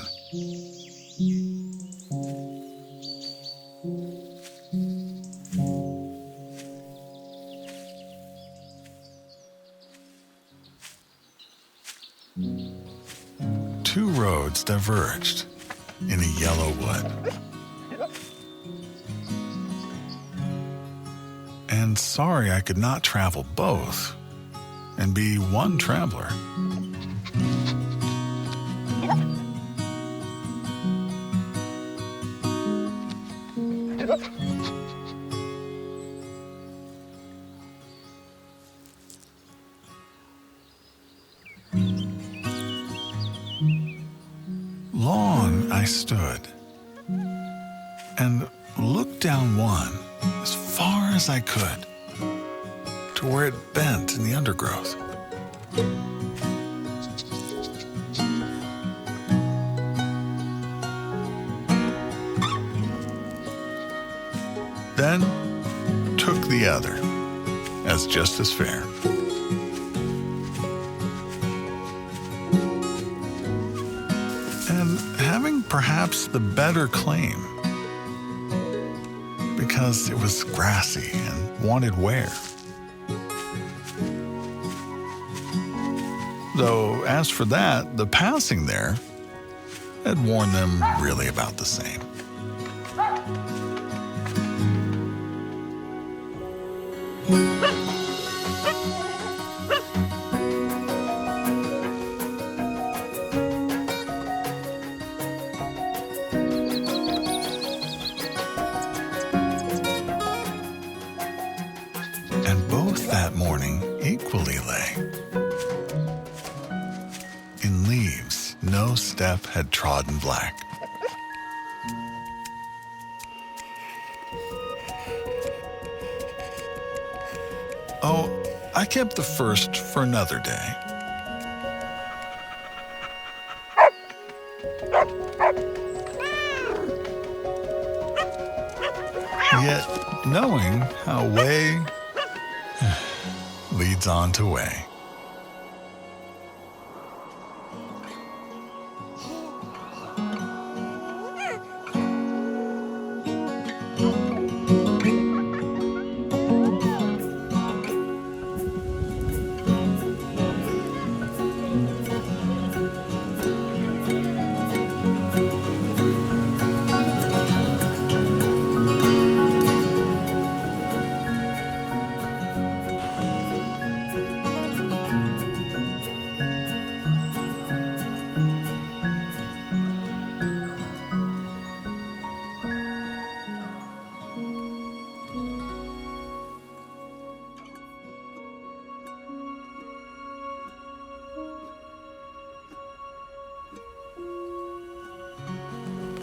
Two roads diverged in a yellow wood. And sorry I could not travel both and be one traveler. Long I stood and looked down one as far as I could. to where it bent in the undergrowth. Then took the other as just as fair. And having perhaps the better claim, because it was grassy and wanted wear. Though, as for that, the passing there had worn them really about the same. And both that morning equally lay. In leaves no step had trodden black. Oh, I kept the first for another day. Yet, knowing how way leads on to way.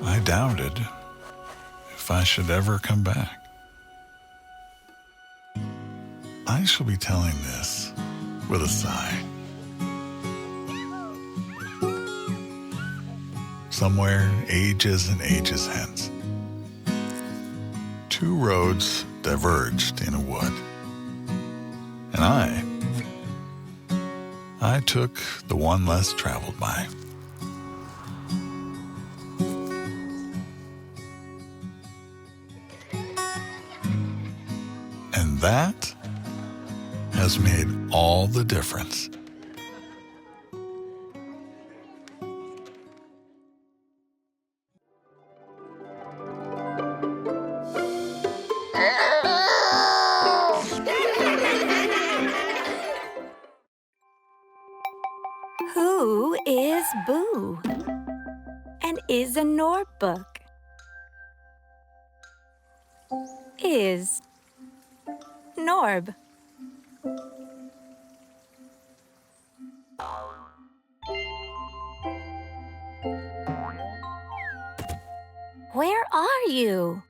I doubted if I should ever come back. I shall be telling this with a sigh. Somewhere ages and ages hence, two roads diverged in a wood, and I took the one less traveled by. And that has made all the difference. Who is Boo? And is a Norbook? Is Norb. Where are you?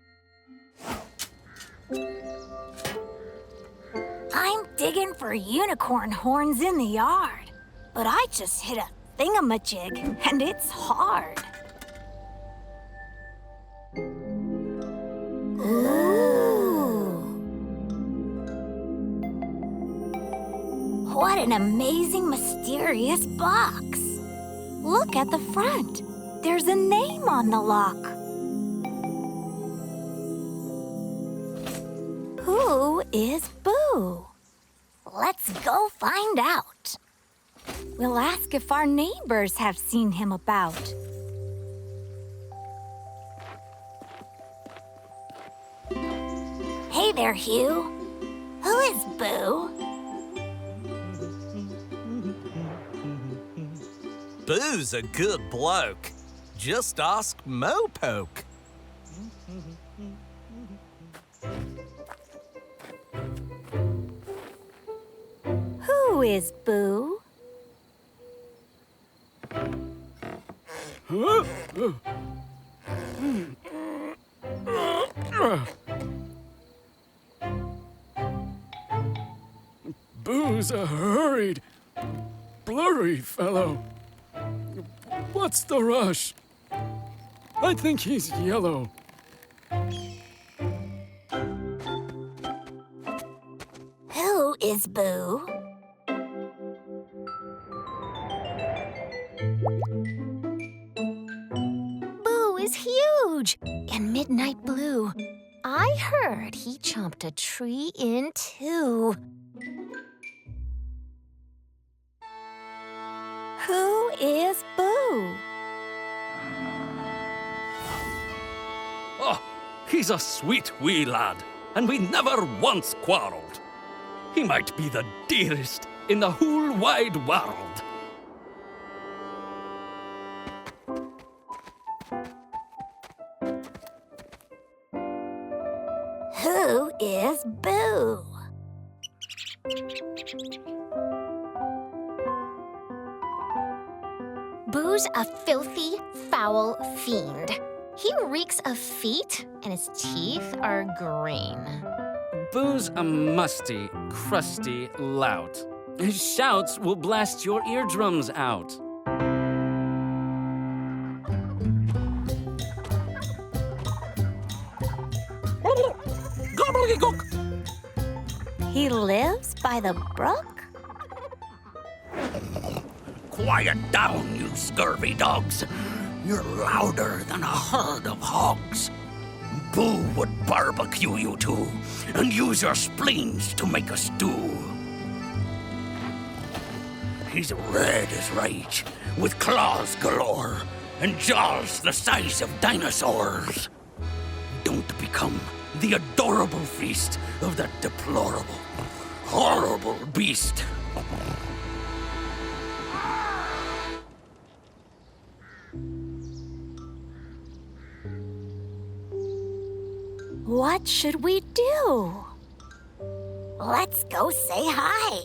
I'm digging for unicorn horns in the yard, but I just hit a thingamajig, and it's hard. Ooh. What an amazing, mysterious box. Look at the front. There's a name on the lock. Who is Boo? Let's go find out. We'll ask if our neighbors have seen him about. Hey there, Hugh. Who is Boo? Boo's a good bloke. Just ask Mopoke. Who is Boo? Boo's a hurried, blurry fellow. What's the rush? I think he's yellow. Who is Boo? Boo is huge and midnight blue. I heard he chomped a tree in two. Who is Boo? Oh, he's a sweet wee lad, and we never once quarreled. He might be the dearest in the whole wide world. Who is Boo? Boo's a filthy, foul fiend. He reeks of feet, and his teeth are green. Boo's a musty, crusty lout. His shouts will blast your eardrums out. Gobbledygook! He lives by the brook? Quiet down, you scurvy dogs. You're louder than a herd of hogs. Boo would barbecue you two and use your spleens to make a stew. He's red as rage, with claws galore and jaws the size of dinosaurs. Don't become the adorable feast of that deplorable, horrible beast. What should we do? Let's go say hi.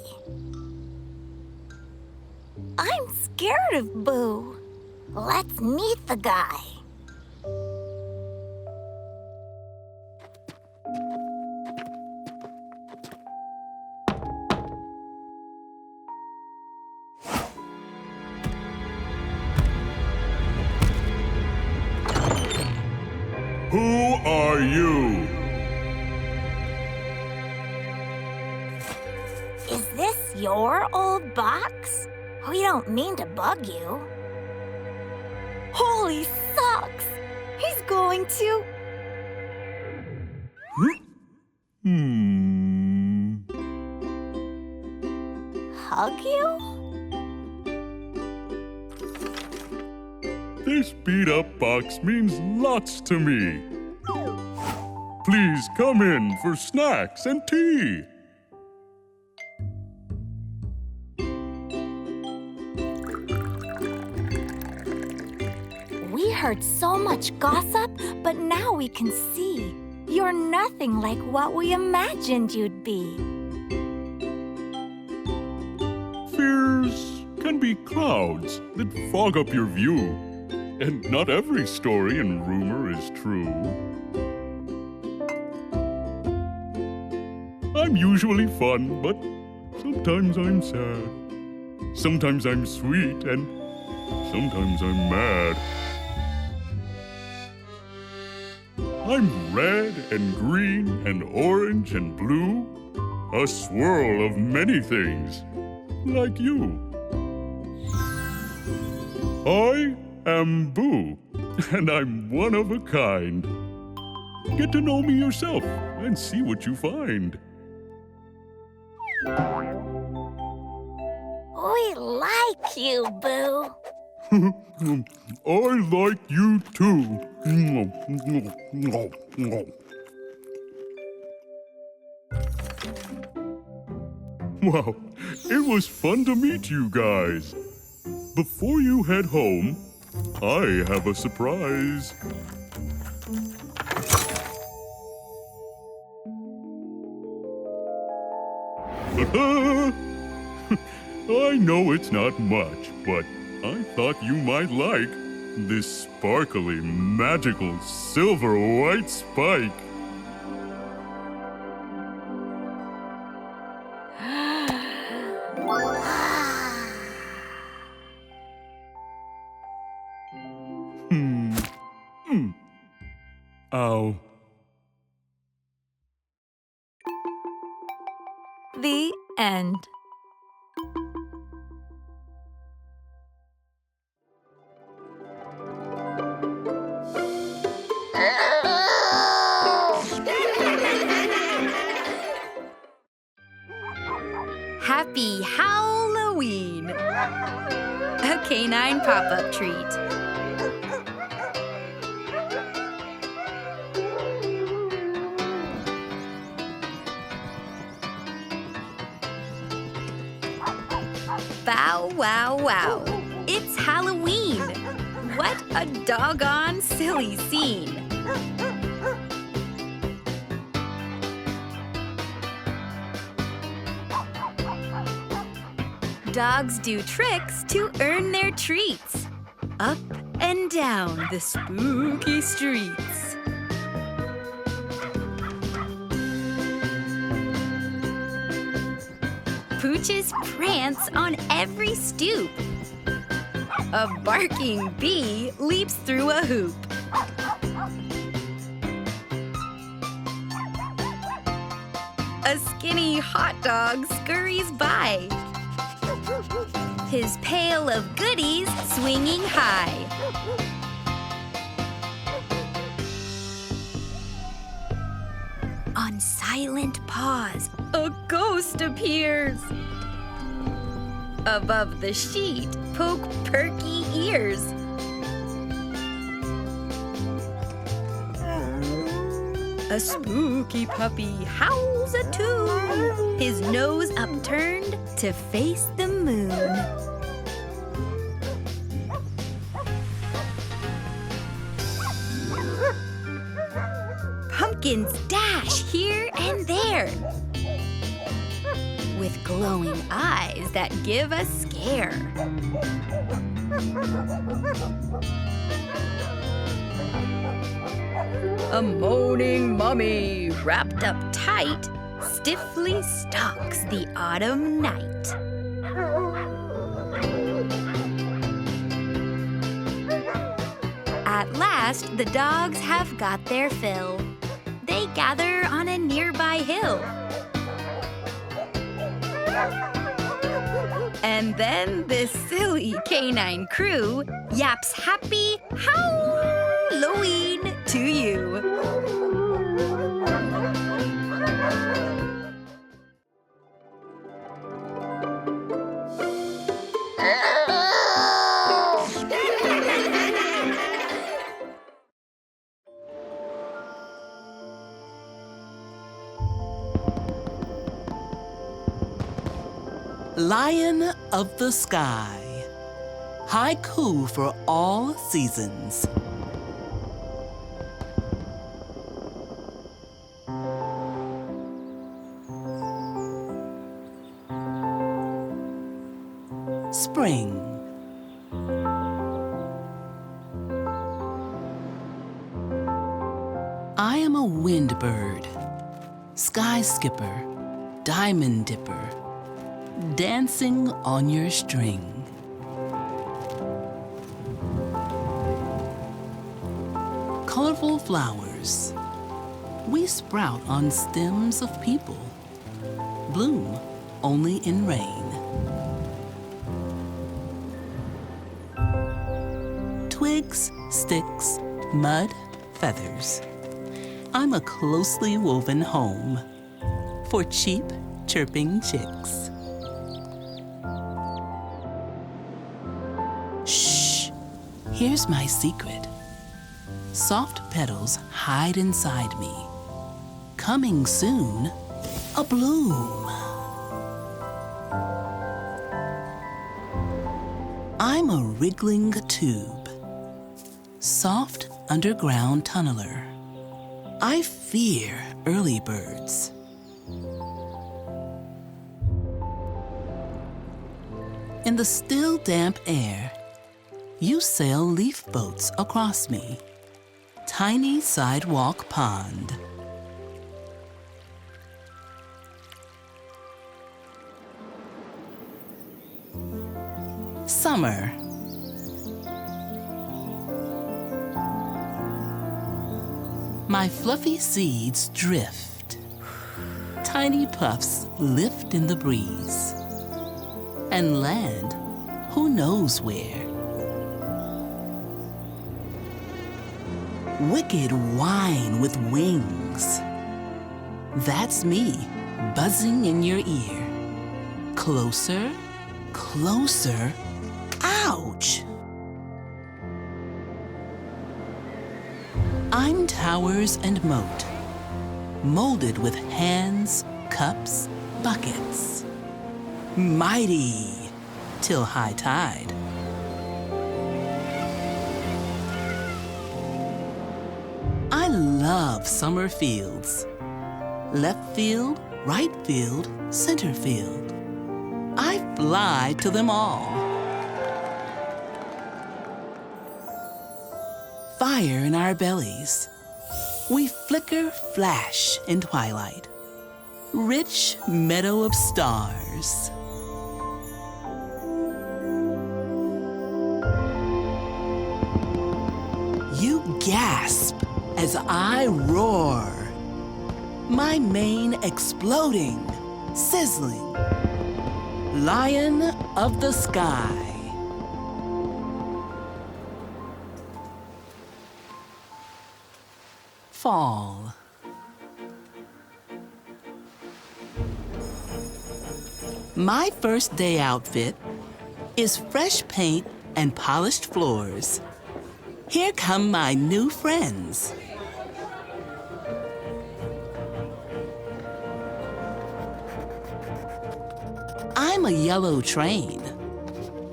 I'm scared of Boo. Let's meet the guy. Who are you? Is this your old box? We don't mean to bug you. Holy socks! He's going to... hug you? This beat-up box means lots to me. Please come in for snacks and tea. We heard so much gossip, but now we can see. You're nothing like what we imagined you'd be. Fears can be clouds that fog up your view. And not every story and rumor is true. I'm usually fun, but sometimes I'm sad. Sometimes I'm sweet, and sometimes I'm mad. I'm red and green and orange and blue, a swirl of many things, like you. I am Boo, and I'm one of a kind. Get to know me yourself and see what you find. We like you, Boo. I like you too. Wow, it was fun to meet you guys. Before you head home, I have a surprise. I know it's not much, but I thought you might like this sparkly, magical, silver white spike. Ow. The end. Happy Howloween! A canine pop-up treat. Bow, wow, wow. It's Halloween. What a doggone silly scene. Dogs do tricks to earn their treats. Up and down the spooky streets. Pooches prance on every stoop. A barking bee leaps through a hoop. A skinny hot dog scurries by. His pail of goodies swinging high. On silent paws, a ghost appears. Above the sheet, poke perky ears. A spooky puppy howls a tune, his nose upturned to face the moon. Pumpkins dash here and there, with glowing eyes that give a scare. A moaning mummy, wrapped up tight, stiffly stalks the autumn night. At last, the dogs have got their fill. They gather on a nearby hill. And then this silly canine crew yaps happy Howloween to you. Lion of the Sky. Haiku for all seasons. Spring. I am a wind bird, sky skipper, diamond dipper, dancing on your string. Colorful flowers. We sprout on stems of people, bloom only in rain. Twigs, sticks, mud, feathers. I'm a closely woven home for cheap, chirping chicks. Shh, here's my secret. Soft petals hide inside me. Coming soon, a bloom. I'm a wriggling tube, soft underground tunneler. I fear early birds. In the still, damp air, you sail leaf boats across me. Tiny sidewalk pond. Summer. My fluffy seeds drift. Tiny puffs lift in the breeze and land who knows where. Wicked wine with wings. That's me buzzing in your ear. Closer, closer, ouch! I'm towers and moat, molded with hands, cups, buckets. Mighty till high tide. I love summer fields. Left field, right field, center field. I fly to them all. Fire in our bellies. We flicker, flash in twilight. Rich meadow of stars. You gasp as I roar. My mane exploding, sizzling. Lion of the sky. Fall. My first day outfit is fresh paint and polished floors. Here come my new friends. I'm a yellow train,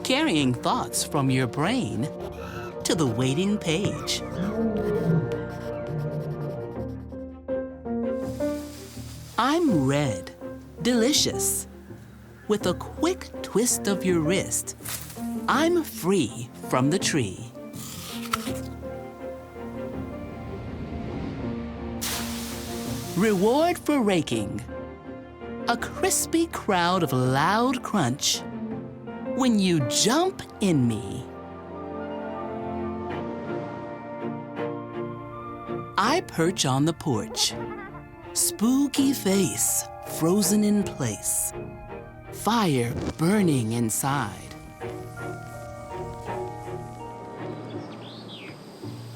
carrying thoughts from your brain to the waiting page. I'm red, delicious. With a quick twist of your wrist, I'm free from the tree. Reward for raking. A crispy crowd of loud crunch when you jump in me. I perch on the porch. Spooky face frozen in place. Fire burning inside.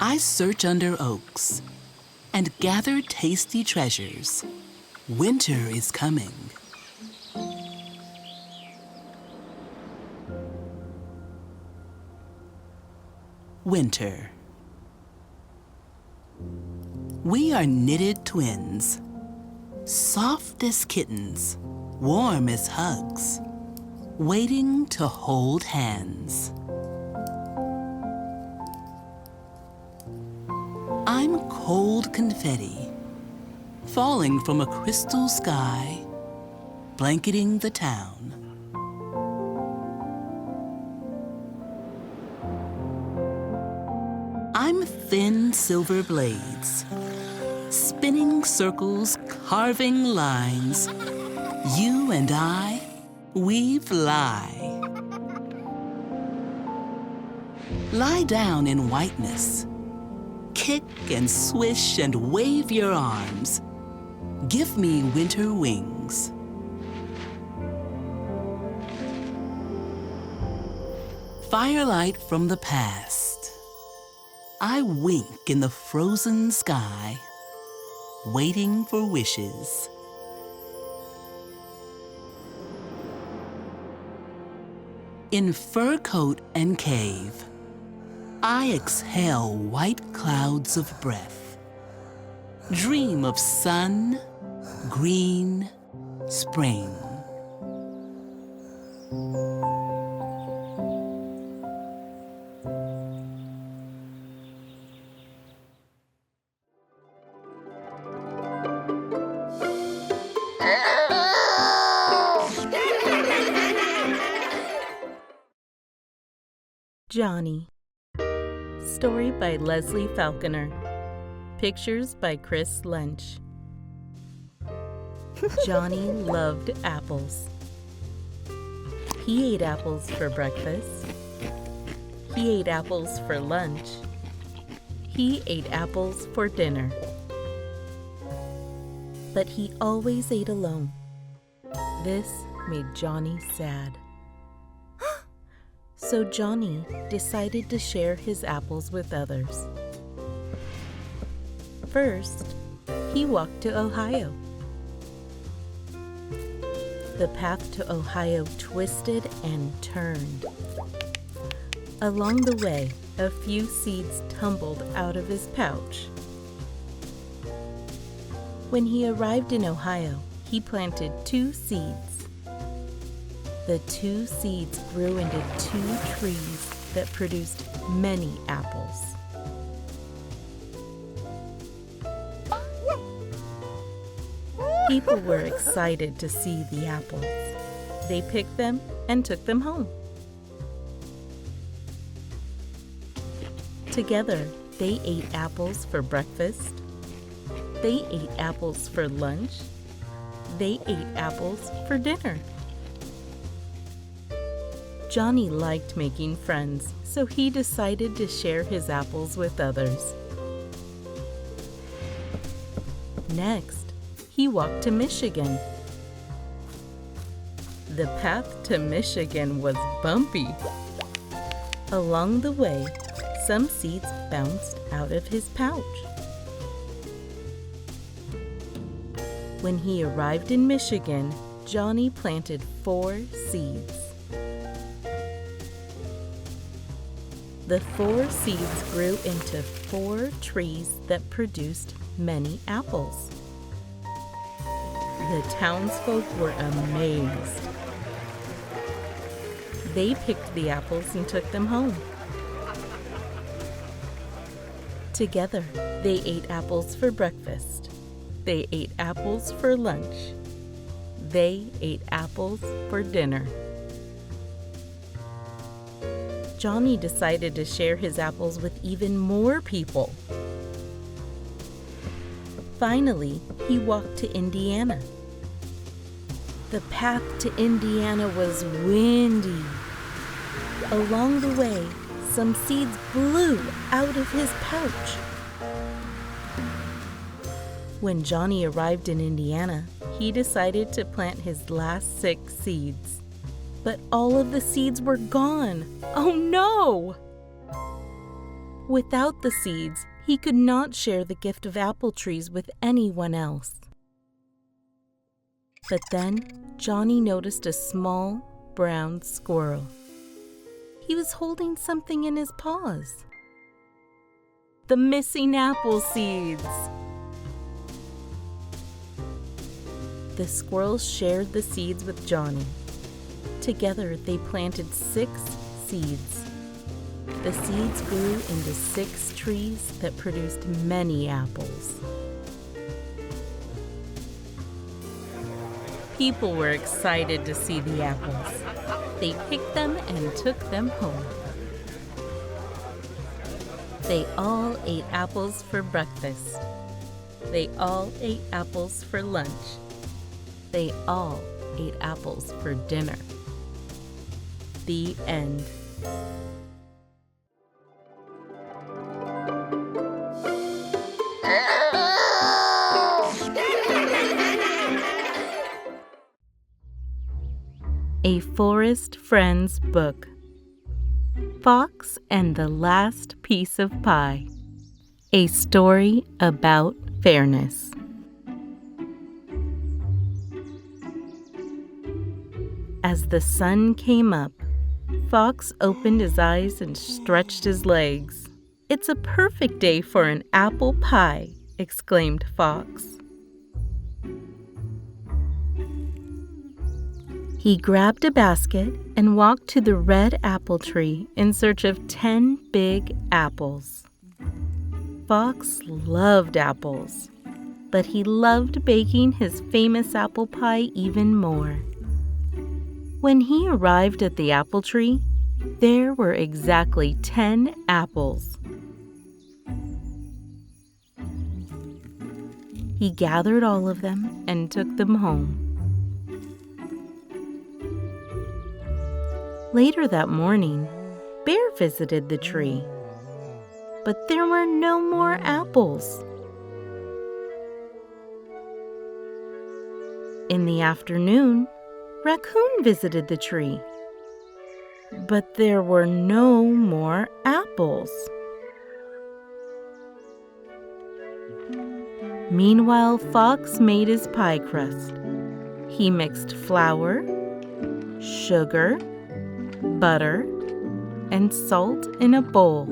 I search under oaks and gather tasty treasures. Winter is coming. Winter. We are knitted twins, soft as kittens, warm as hugs, waiting to hold hands. I'm cold confetti, falling from a crystal sky, blanketing the town. I'm thin silver blades, spinning circles, carving lines. You and I, we fly. Lie down in whiteness. Kick and swish and wave your arms. Give me winter wings. Firelight from the past. I wink in the frozen sky, waiting for wishes. In fur coat and cave, I exhale white clouds of breath. Dream of sun, green, spring. Johnny. Story by Leslie Falconer. Pictures by Chris Lynch. Johnny loved apples. He ate apples for breakfast. He ate apples for lunch. He ate apples for dinner. but he always ate alone. This made Johnny sad. So Johnny decided to share his apples with others. First, he walked to Ohio. The path to Ohio twisted and turned. Along the way, a few seeds tumbled out of his pouch. When he arrived in Ohio, he planted 2 seeds. The 2 seeds grew into 2 trees that produced many apples. People were excited to see the apples. They picked them and took them home. Together, they ate apples for breakfast. They ate apples for lunch. They ate apples for dinner. Johnny liked making friends, so he decided to share his apples with others. Next, he walked to Michigan. The path to Michigan was bumpy. Along the way, some seeds bounced out of his pouch. When he arrived in Michigan, Johnny planted 4 seeds. The 4 seeds grew into 4 trees that produced many apples. The townsfolk were amazed. They picked the apples and took them home. Together, they ate apples for breakfast. They ate apples for lunch. They ate apples for dinner. Johnny decided to share his apples with even more people. Finally, he walked to Indiana. The path to Indiana was windy. Along the way, some seeds blew out of his pouch. When Johnny arrived in Indiana, he decided to plant his last 6 seeds. But all of the seeds were gone. Oh no! Without the seeds, he could not share the gift of apple trees with anyone else. But then, Johnny noticed a small, brown squirrel. He was holding something in his paws. The missing apple seeds. The squirrel shared the seeds with Johnny. Together, they planted 6 seeds. The seeds grew into 6 trees that produced many apples. People were excited to see the apples. They picked them and took them home. They all ate apples for breakfast. They all ate apples for lunch. They all ate apples for dinner. The end. A Forest Friends Book. Fox and the Last Piece of Pie. A story about fairness. As the sun came up, Fox opened his eyes and stretched his legs. "It's a perfect day for an apple pie," exclaimed Fox. He grabbed a basket and walked to the red apple tree in search of 10 big apples. Fox loved apples, but he loved baking his famous apple pie even more. When he arrived at the apple tree, there were exactly 10 apples. He gathered all of them and took them home. Later that morning, Bear visited the tree, but there were no more apples. In the afternoon, Raccoon visited the tree. But there were no more apples. Meanwhile, Fox made his pie crust. He mixed flour, sugar, butter, and salt in a bowl.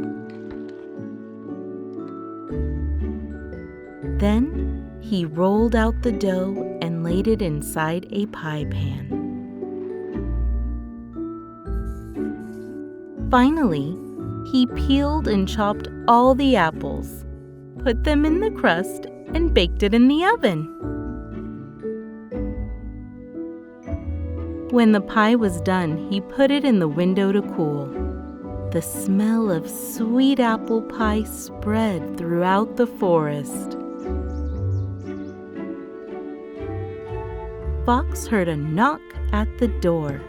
Then he rolled out the dough and laid it inside a pie pan. Finally, he peeled and chopped all the apples, put them in the crust, and baked it in the oven. When the pie was done, he put it in the window to cool. The smell of sweet apple pie spread throughout the forest. Fox heard a knock at the door.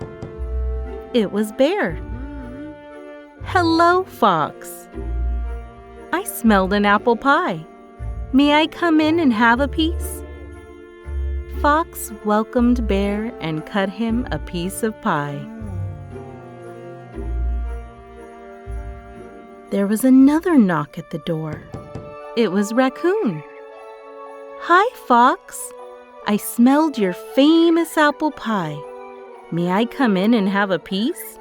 It was Bear. "Hello, Fox. I smelled an apple pie. May I come in and have a piece?" Fox welcomed Bear and cut him a piece of pie. There was another knock at the door. It was Raccoon. "Hi, Fox. I smelled your famous apple pie. May I come in and have a piece?"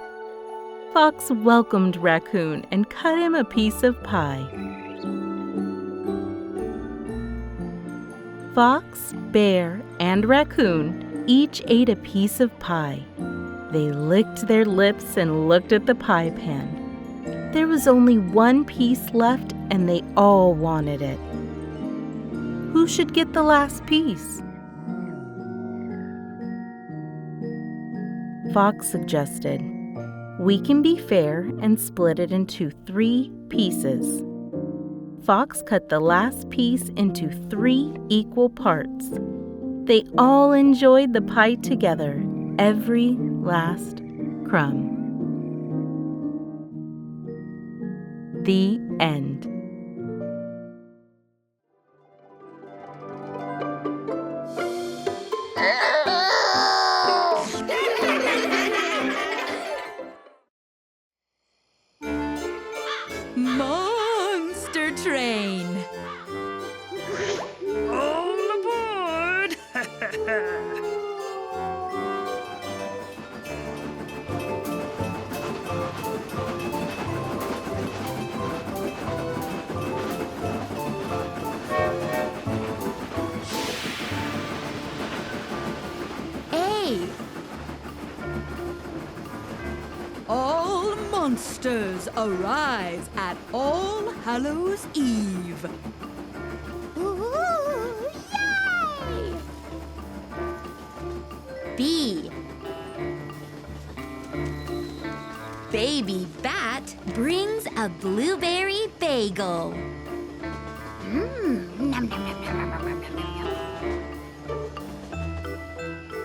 Fox welcomed Raccoon and cut him a piece of pie. Fox, Bear, and Raccoon each ate a piece of pie. They licked their lips and looked at the pie pan. There was only one piece left, and they all wanted it. Who should get the last piece? Fox suggested, "We can be fair and split it into 3 pieces." Fox cut the last piece into 3 equal parts. They all enjoyed the pie together, every last crumb. The end. Monster Train! All aboard! A. All monsters arise at All Hallows Eve. Ooh, yay! B. Baby Bat brings a blueberry bagel. Nom, nom, nom, nom, nom, nom, nom, nom, nom.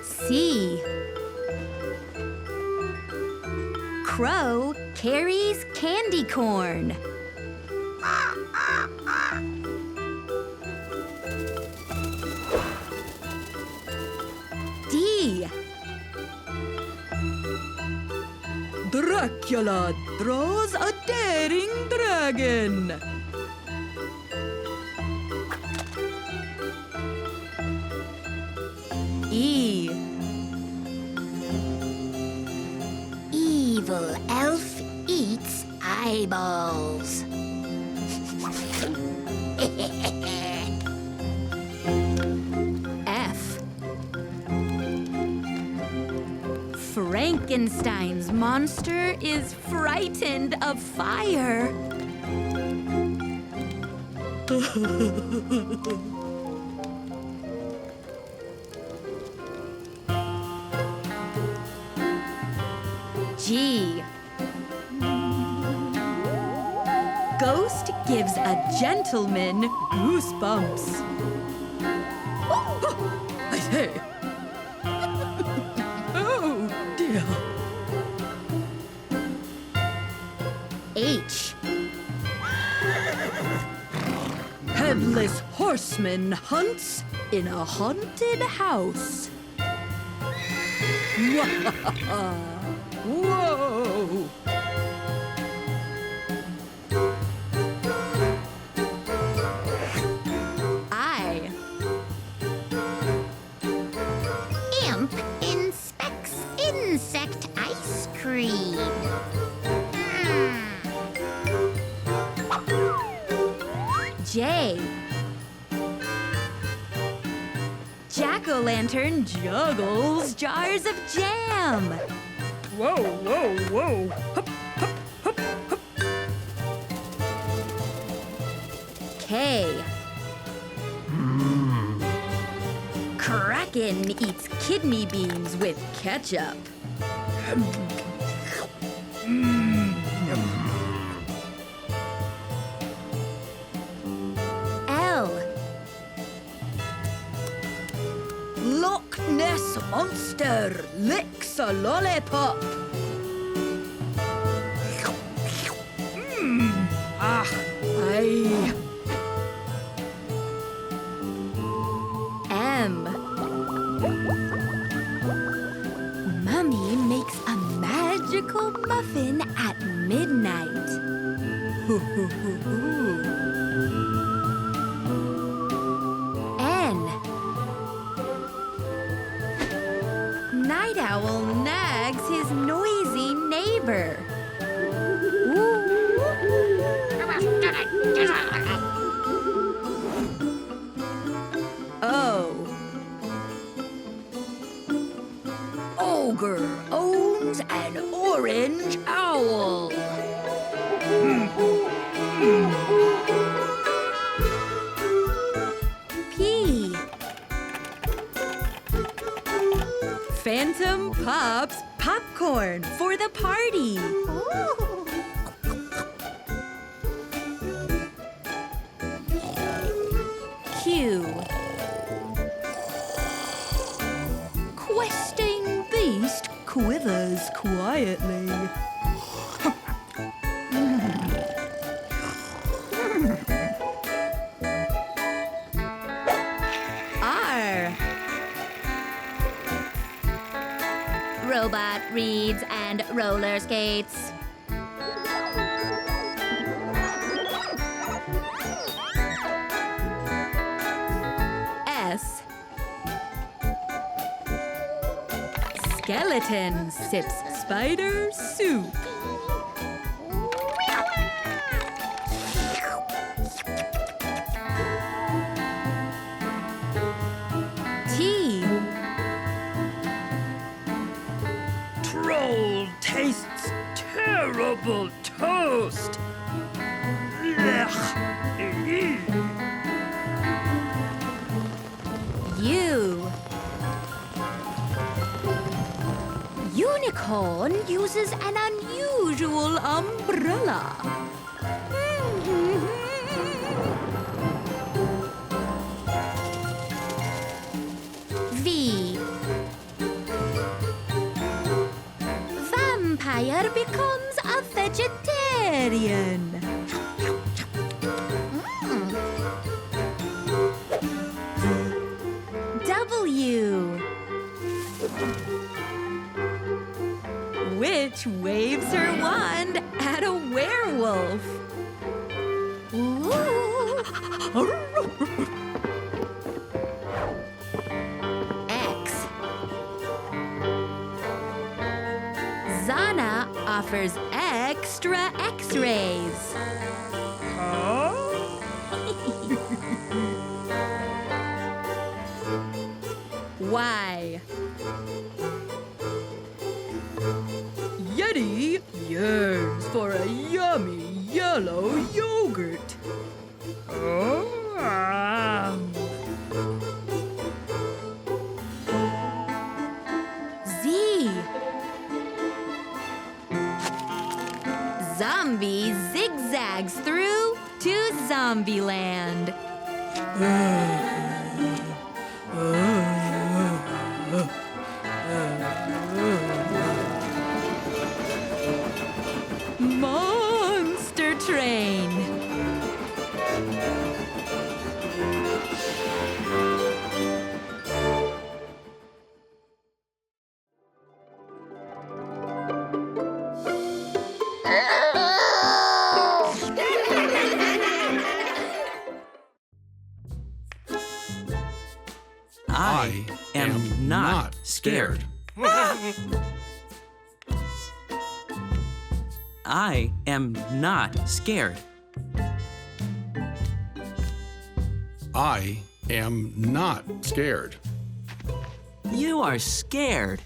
C. Crow carries candy corn. D. Dracula draws a daring dragon. E. Evil elf eats eyeballs. F. Frankenstein's monster is frightened of fire. G. Ghost gives a gentleman goosebumps. I say. Oh, dear. H. Headless horseman hunts in a haunted house. Whoa! I. Imp inspects insect ice cream. J. Jack-o'-lantern juggles jars of jam. Whoa, whoa, whoa. Hup, hup, hup, hup. K. Kraken eats kidney beans with ketchup. L. Loch Ness Monster licks a lollipop. Aye. M. Mummy makes a magical muffin at midnight. N. Night owl nags his noisy neighbor. O. Ogre owns an orange owl. P. Phantom pops popcorn for the party. Q. Questing beast quivers quietly. R. Robot reads and roller skates. S. Skeleton sips spider soup. T. Troll tastes terrible toast. U. Unicorn uses an unusual umbrella. V. Vampire becomes a vegetarian. W. Witch waves her wand at a werewolf. X. Zana offers extra X-rays. Y. Yeti yearns for a yummy yellow yogurt. Z. Zombie zigzags through to Zombieland. Monster Train. scared. I am not scared. I am not scared. You are scared.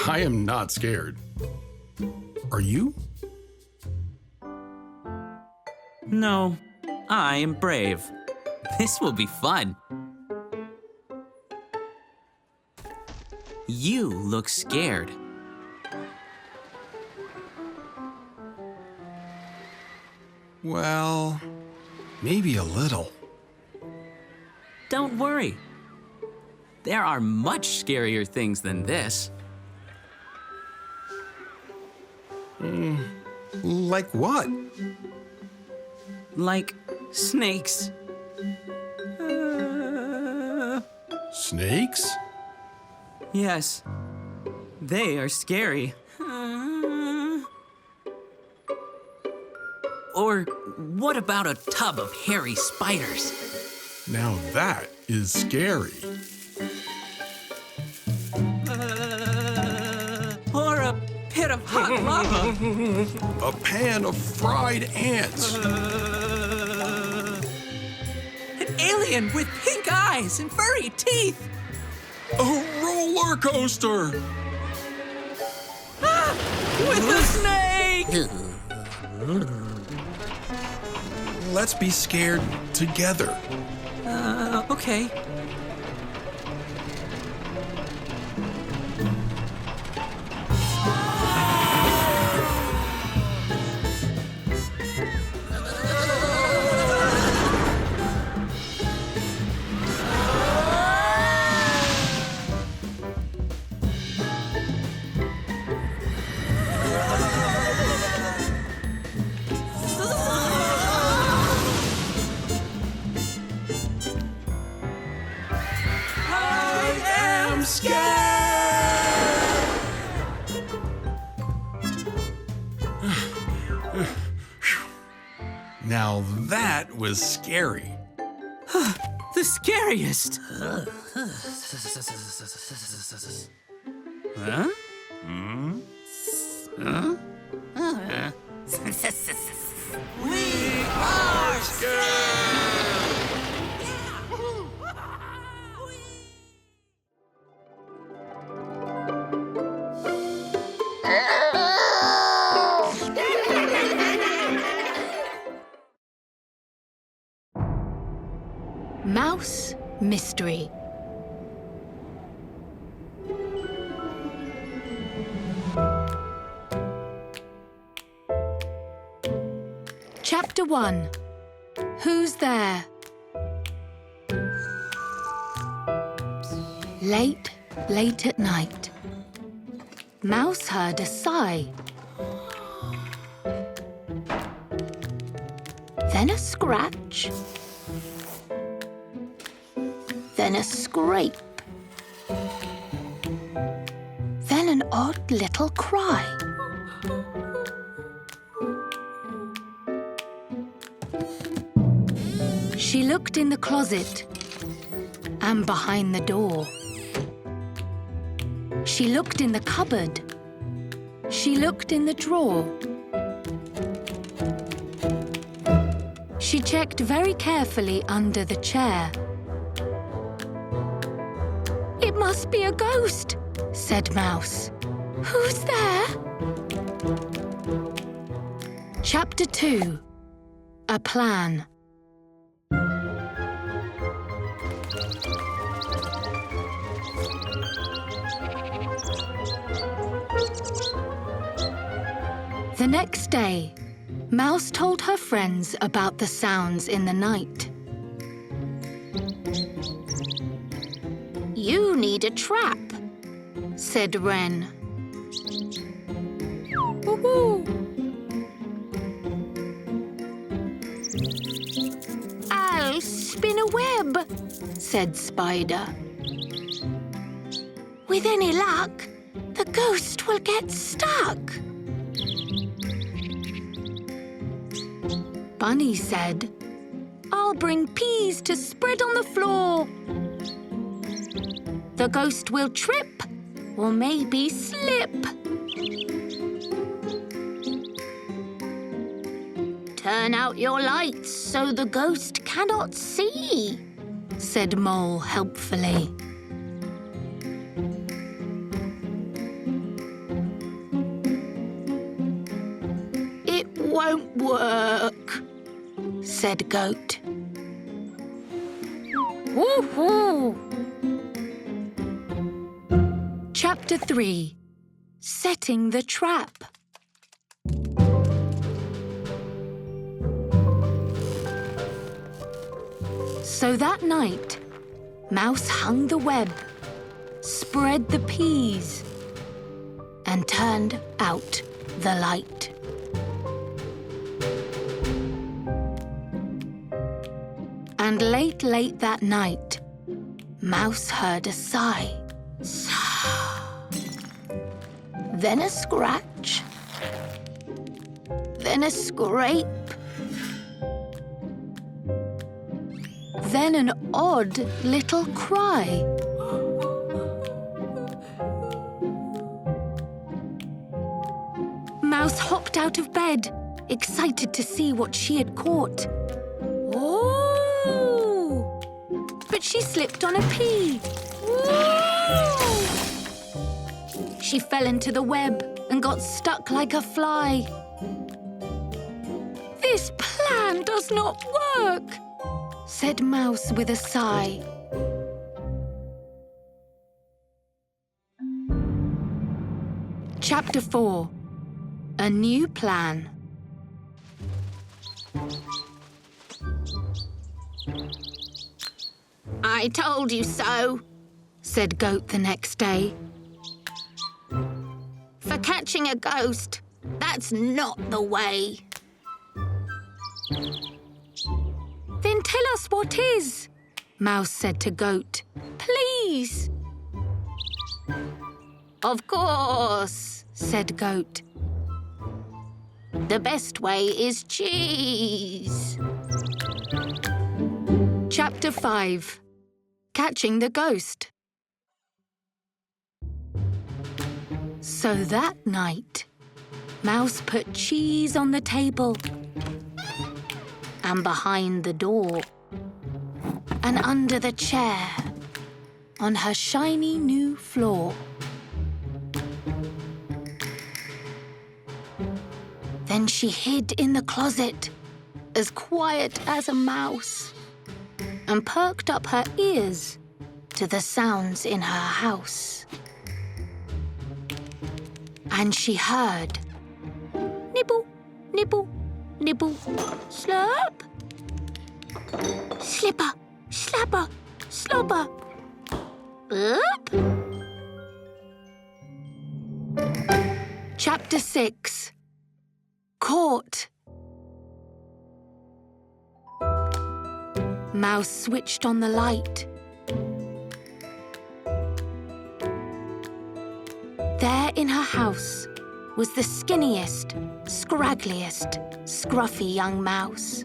I am not scared. Are you? No, I am brave. This will be fun. You look scared. Well, maybe a little. Don't worry. There are much scarier things than this. Like what? Like snakes. Snakes? Yes, they are scary. Or what about a tub of hairy spiders? Now that is scary. Or a pit of hot lava. A pan of fried ants. An alien with pink eyes and furry teeth. A roller coaster. With a snake! Let's be scared together. Okay. Now that was scary. The scariest. Huh? Huh? We are scared! Mouse Mystery. Chapter 1. Who's there? Late at night, Mouse heard a sigh. Then a scratch. Then a scrape. Then an odd little cry. She looked in the closet and behind the door. She looked in the cupboard. She looked in the drawer. She checked very carefully under the chair. It must be a ghost, said Mouse. Who's there? Chapter 2. A Plan. The next day, Mouse told her friends about the sounds in the night. You need a trap, said Wren. Woo-hoo. I'll spin a web, said Spider. With any luck, the ghost will get stuck. Bunny said, I'll bring peas to spread on the floor. The the ghost will trip or maybe slip. Turn out your lights so the ghost cannot see, said Mole helpfully. It won't work, said Goat. Woohoo! Chapter 3. Setting the Trap. So that night, Mouse hung the web, spread the peas, and turned out the light. And late that night, Mouse heard a sigh. Then a scratch. Then a scrape. Then an odd little cry. Mouse hopped out of bed, excited to see what she had caught. Oh! But she slipped on a pea. Whoa! She fell into the web and got stuck like a fly. This plan does not work, said Mouse with a sigh. Chapter 4. A New Plan. I told you so, said Goat the next day. For catching a ghost, that's not the way. Then tell us what is, Mouse said to Goat. Please. Of course, said Goat. The best way is cheese. Chapter 5. Catching the Ghost. So that night, Mouse put cheese on the table and behind the door and under the chair on her shiny new floor. Then she hid in the closet, as quiet as a mouse, and perked up her ears to the sounds in her house. And she heard nibble, nibble, nibble, slurp, slipper, slapper, slobber, burp. Chapter 6. Caught. Mouse switched on the light. There in her house was the skinniest, scraggliest, scruffy young mouse.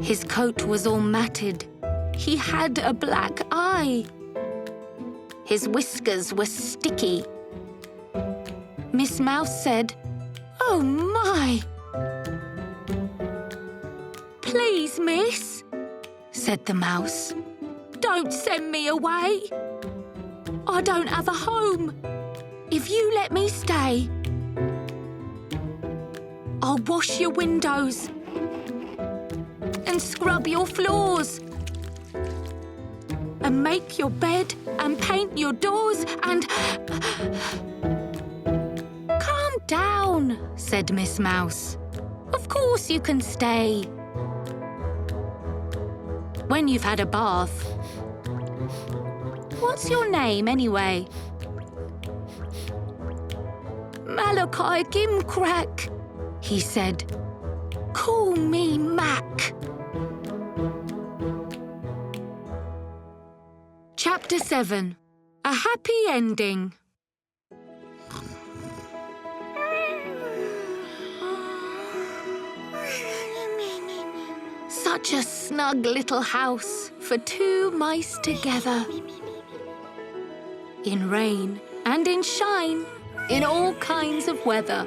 His coat was all matted. He had a black eye. His whiskers were sticky. Miss Mouse said, "Oh, my!" "Please, miss," said the mouse, "don't send me away. I don't have a home. If you let me stay, I'll wash your windows and scrub your floors and make your bed and paint your doors and..." "Calm down," said Miss Mouse. "Of course you can stay. When you've had a bath. What's your name, anyway?" "Malachi Gimcrack," he said. "Call me Mac." Chapter 7. A Happy Ending. Such a snug little house for two mice together. In rain and in shine, in all kinds of weather.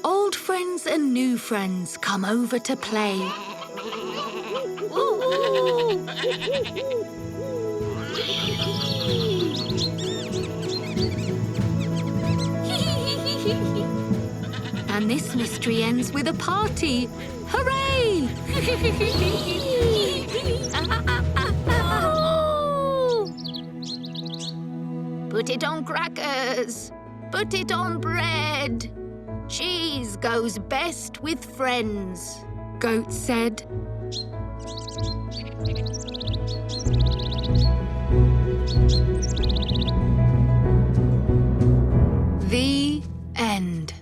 Old friends and new friends come over to play. And this mystery ends with a party. Hooray! Put it on crackers. Put it on bread. Cheese goes best with friends, Goat said. The end.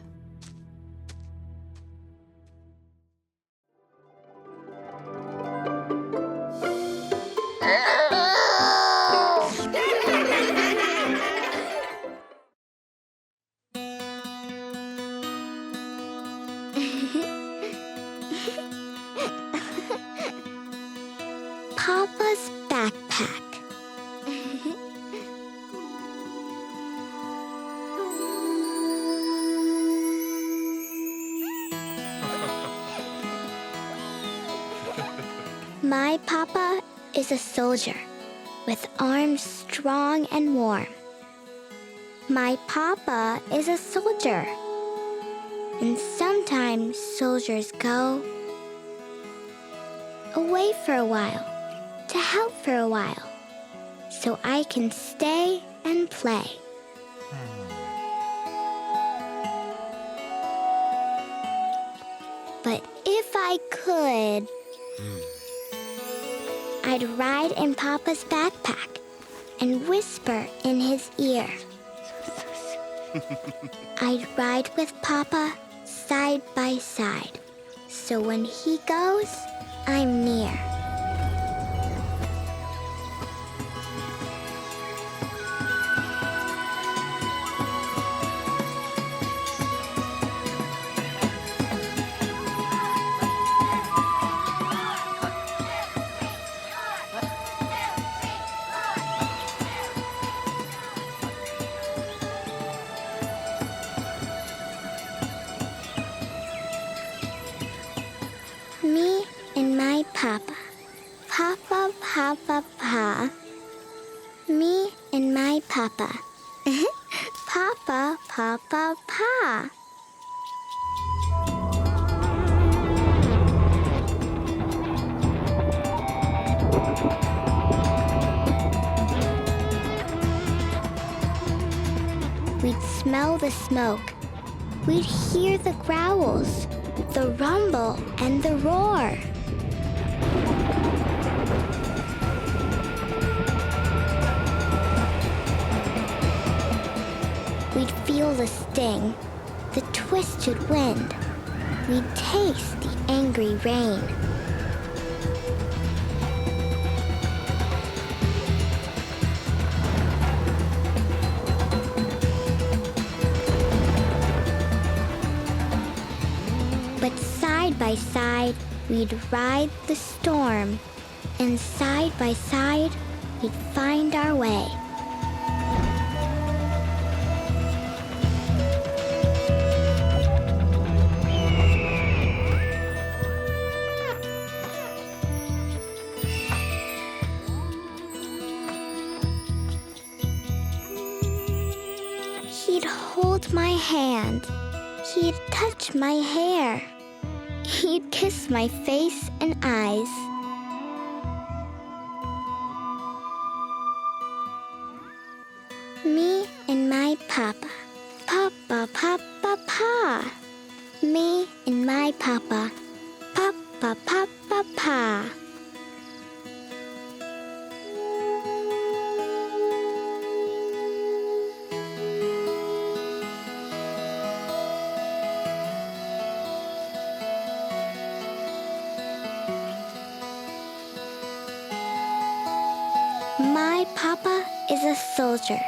Papa's backpack. My papa is a soldier with arms strong and warm. My papa is a soldier, and sometimes soldiers go away for a while to help for a while, so I can stay and play. But if I could, I'd ride in Papa's backpack and whisper in his ear. I'd ride with Papa side by side, so when he goes, I'm near. Me and my papa. Papa, papa, pa. Me and my papa. Papa, papa, pa. We'd smell the smoke. We'd hear the growls, the rumble, and the roar. We'd feel the sting, the twisted wind. We'd taste the angry rain. But side by side, we'd ride the storm, and side by side, we'd find our way. He'd hold my hand. He'd touch my hair. He'd kiss my face and eyes. Me and my papa. Papa, papa, pa. Me and my papa. Papa, papa, pa. My papa is a soldier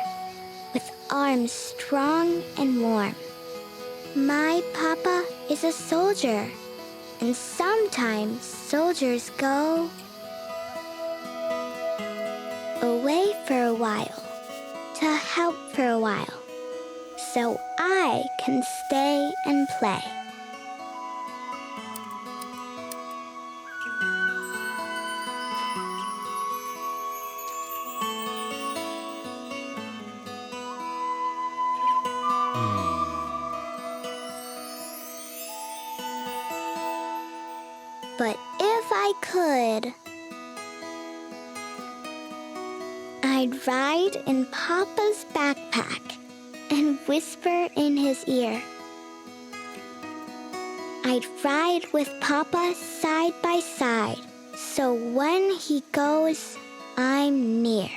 with arms strong and warm. My papa is a soldier, and sometimes soldiers go away for a while to help for a while, so I can stay and play. But if I could, I'd ride in Papa's backpack and whisper in his ear. I'd ride with Papa side by side, so when he goes, I'm near.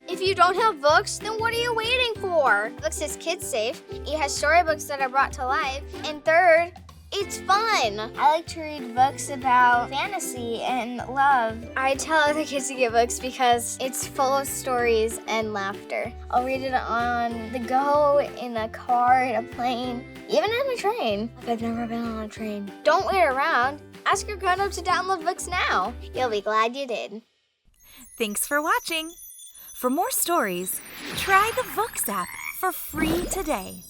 If you don't have Vooks, then what are you waiting for? Vooks is kid safe, it has storybooks that are brought to life, and third, it's fun. I like to read books about fantasy and love. I tell other kids to get Vooks because it's full of stories and laughter. I'll read it on the go, in a car, in a plane, even in a train. I've never been on a train. Don't wait around. Ask your grown-up to download Vooks now. You'll be glad you did. Thanks for watching. For more stories, try the Vooks app for free today.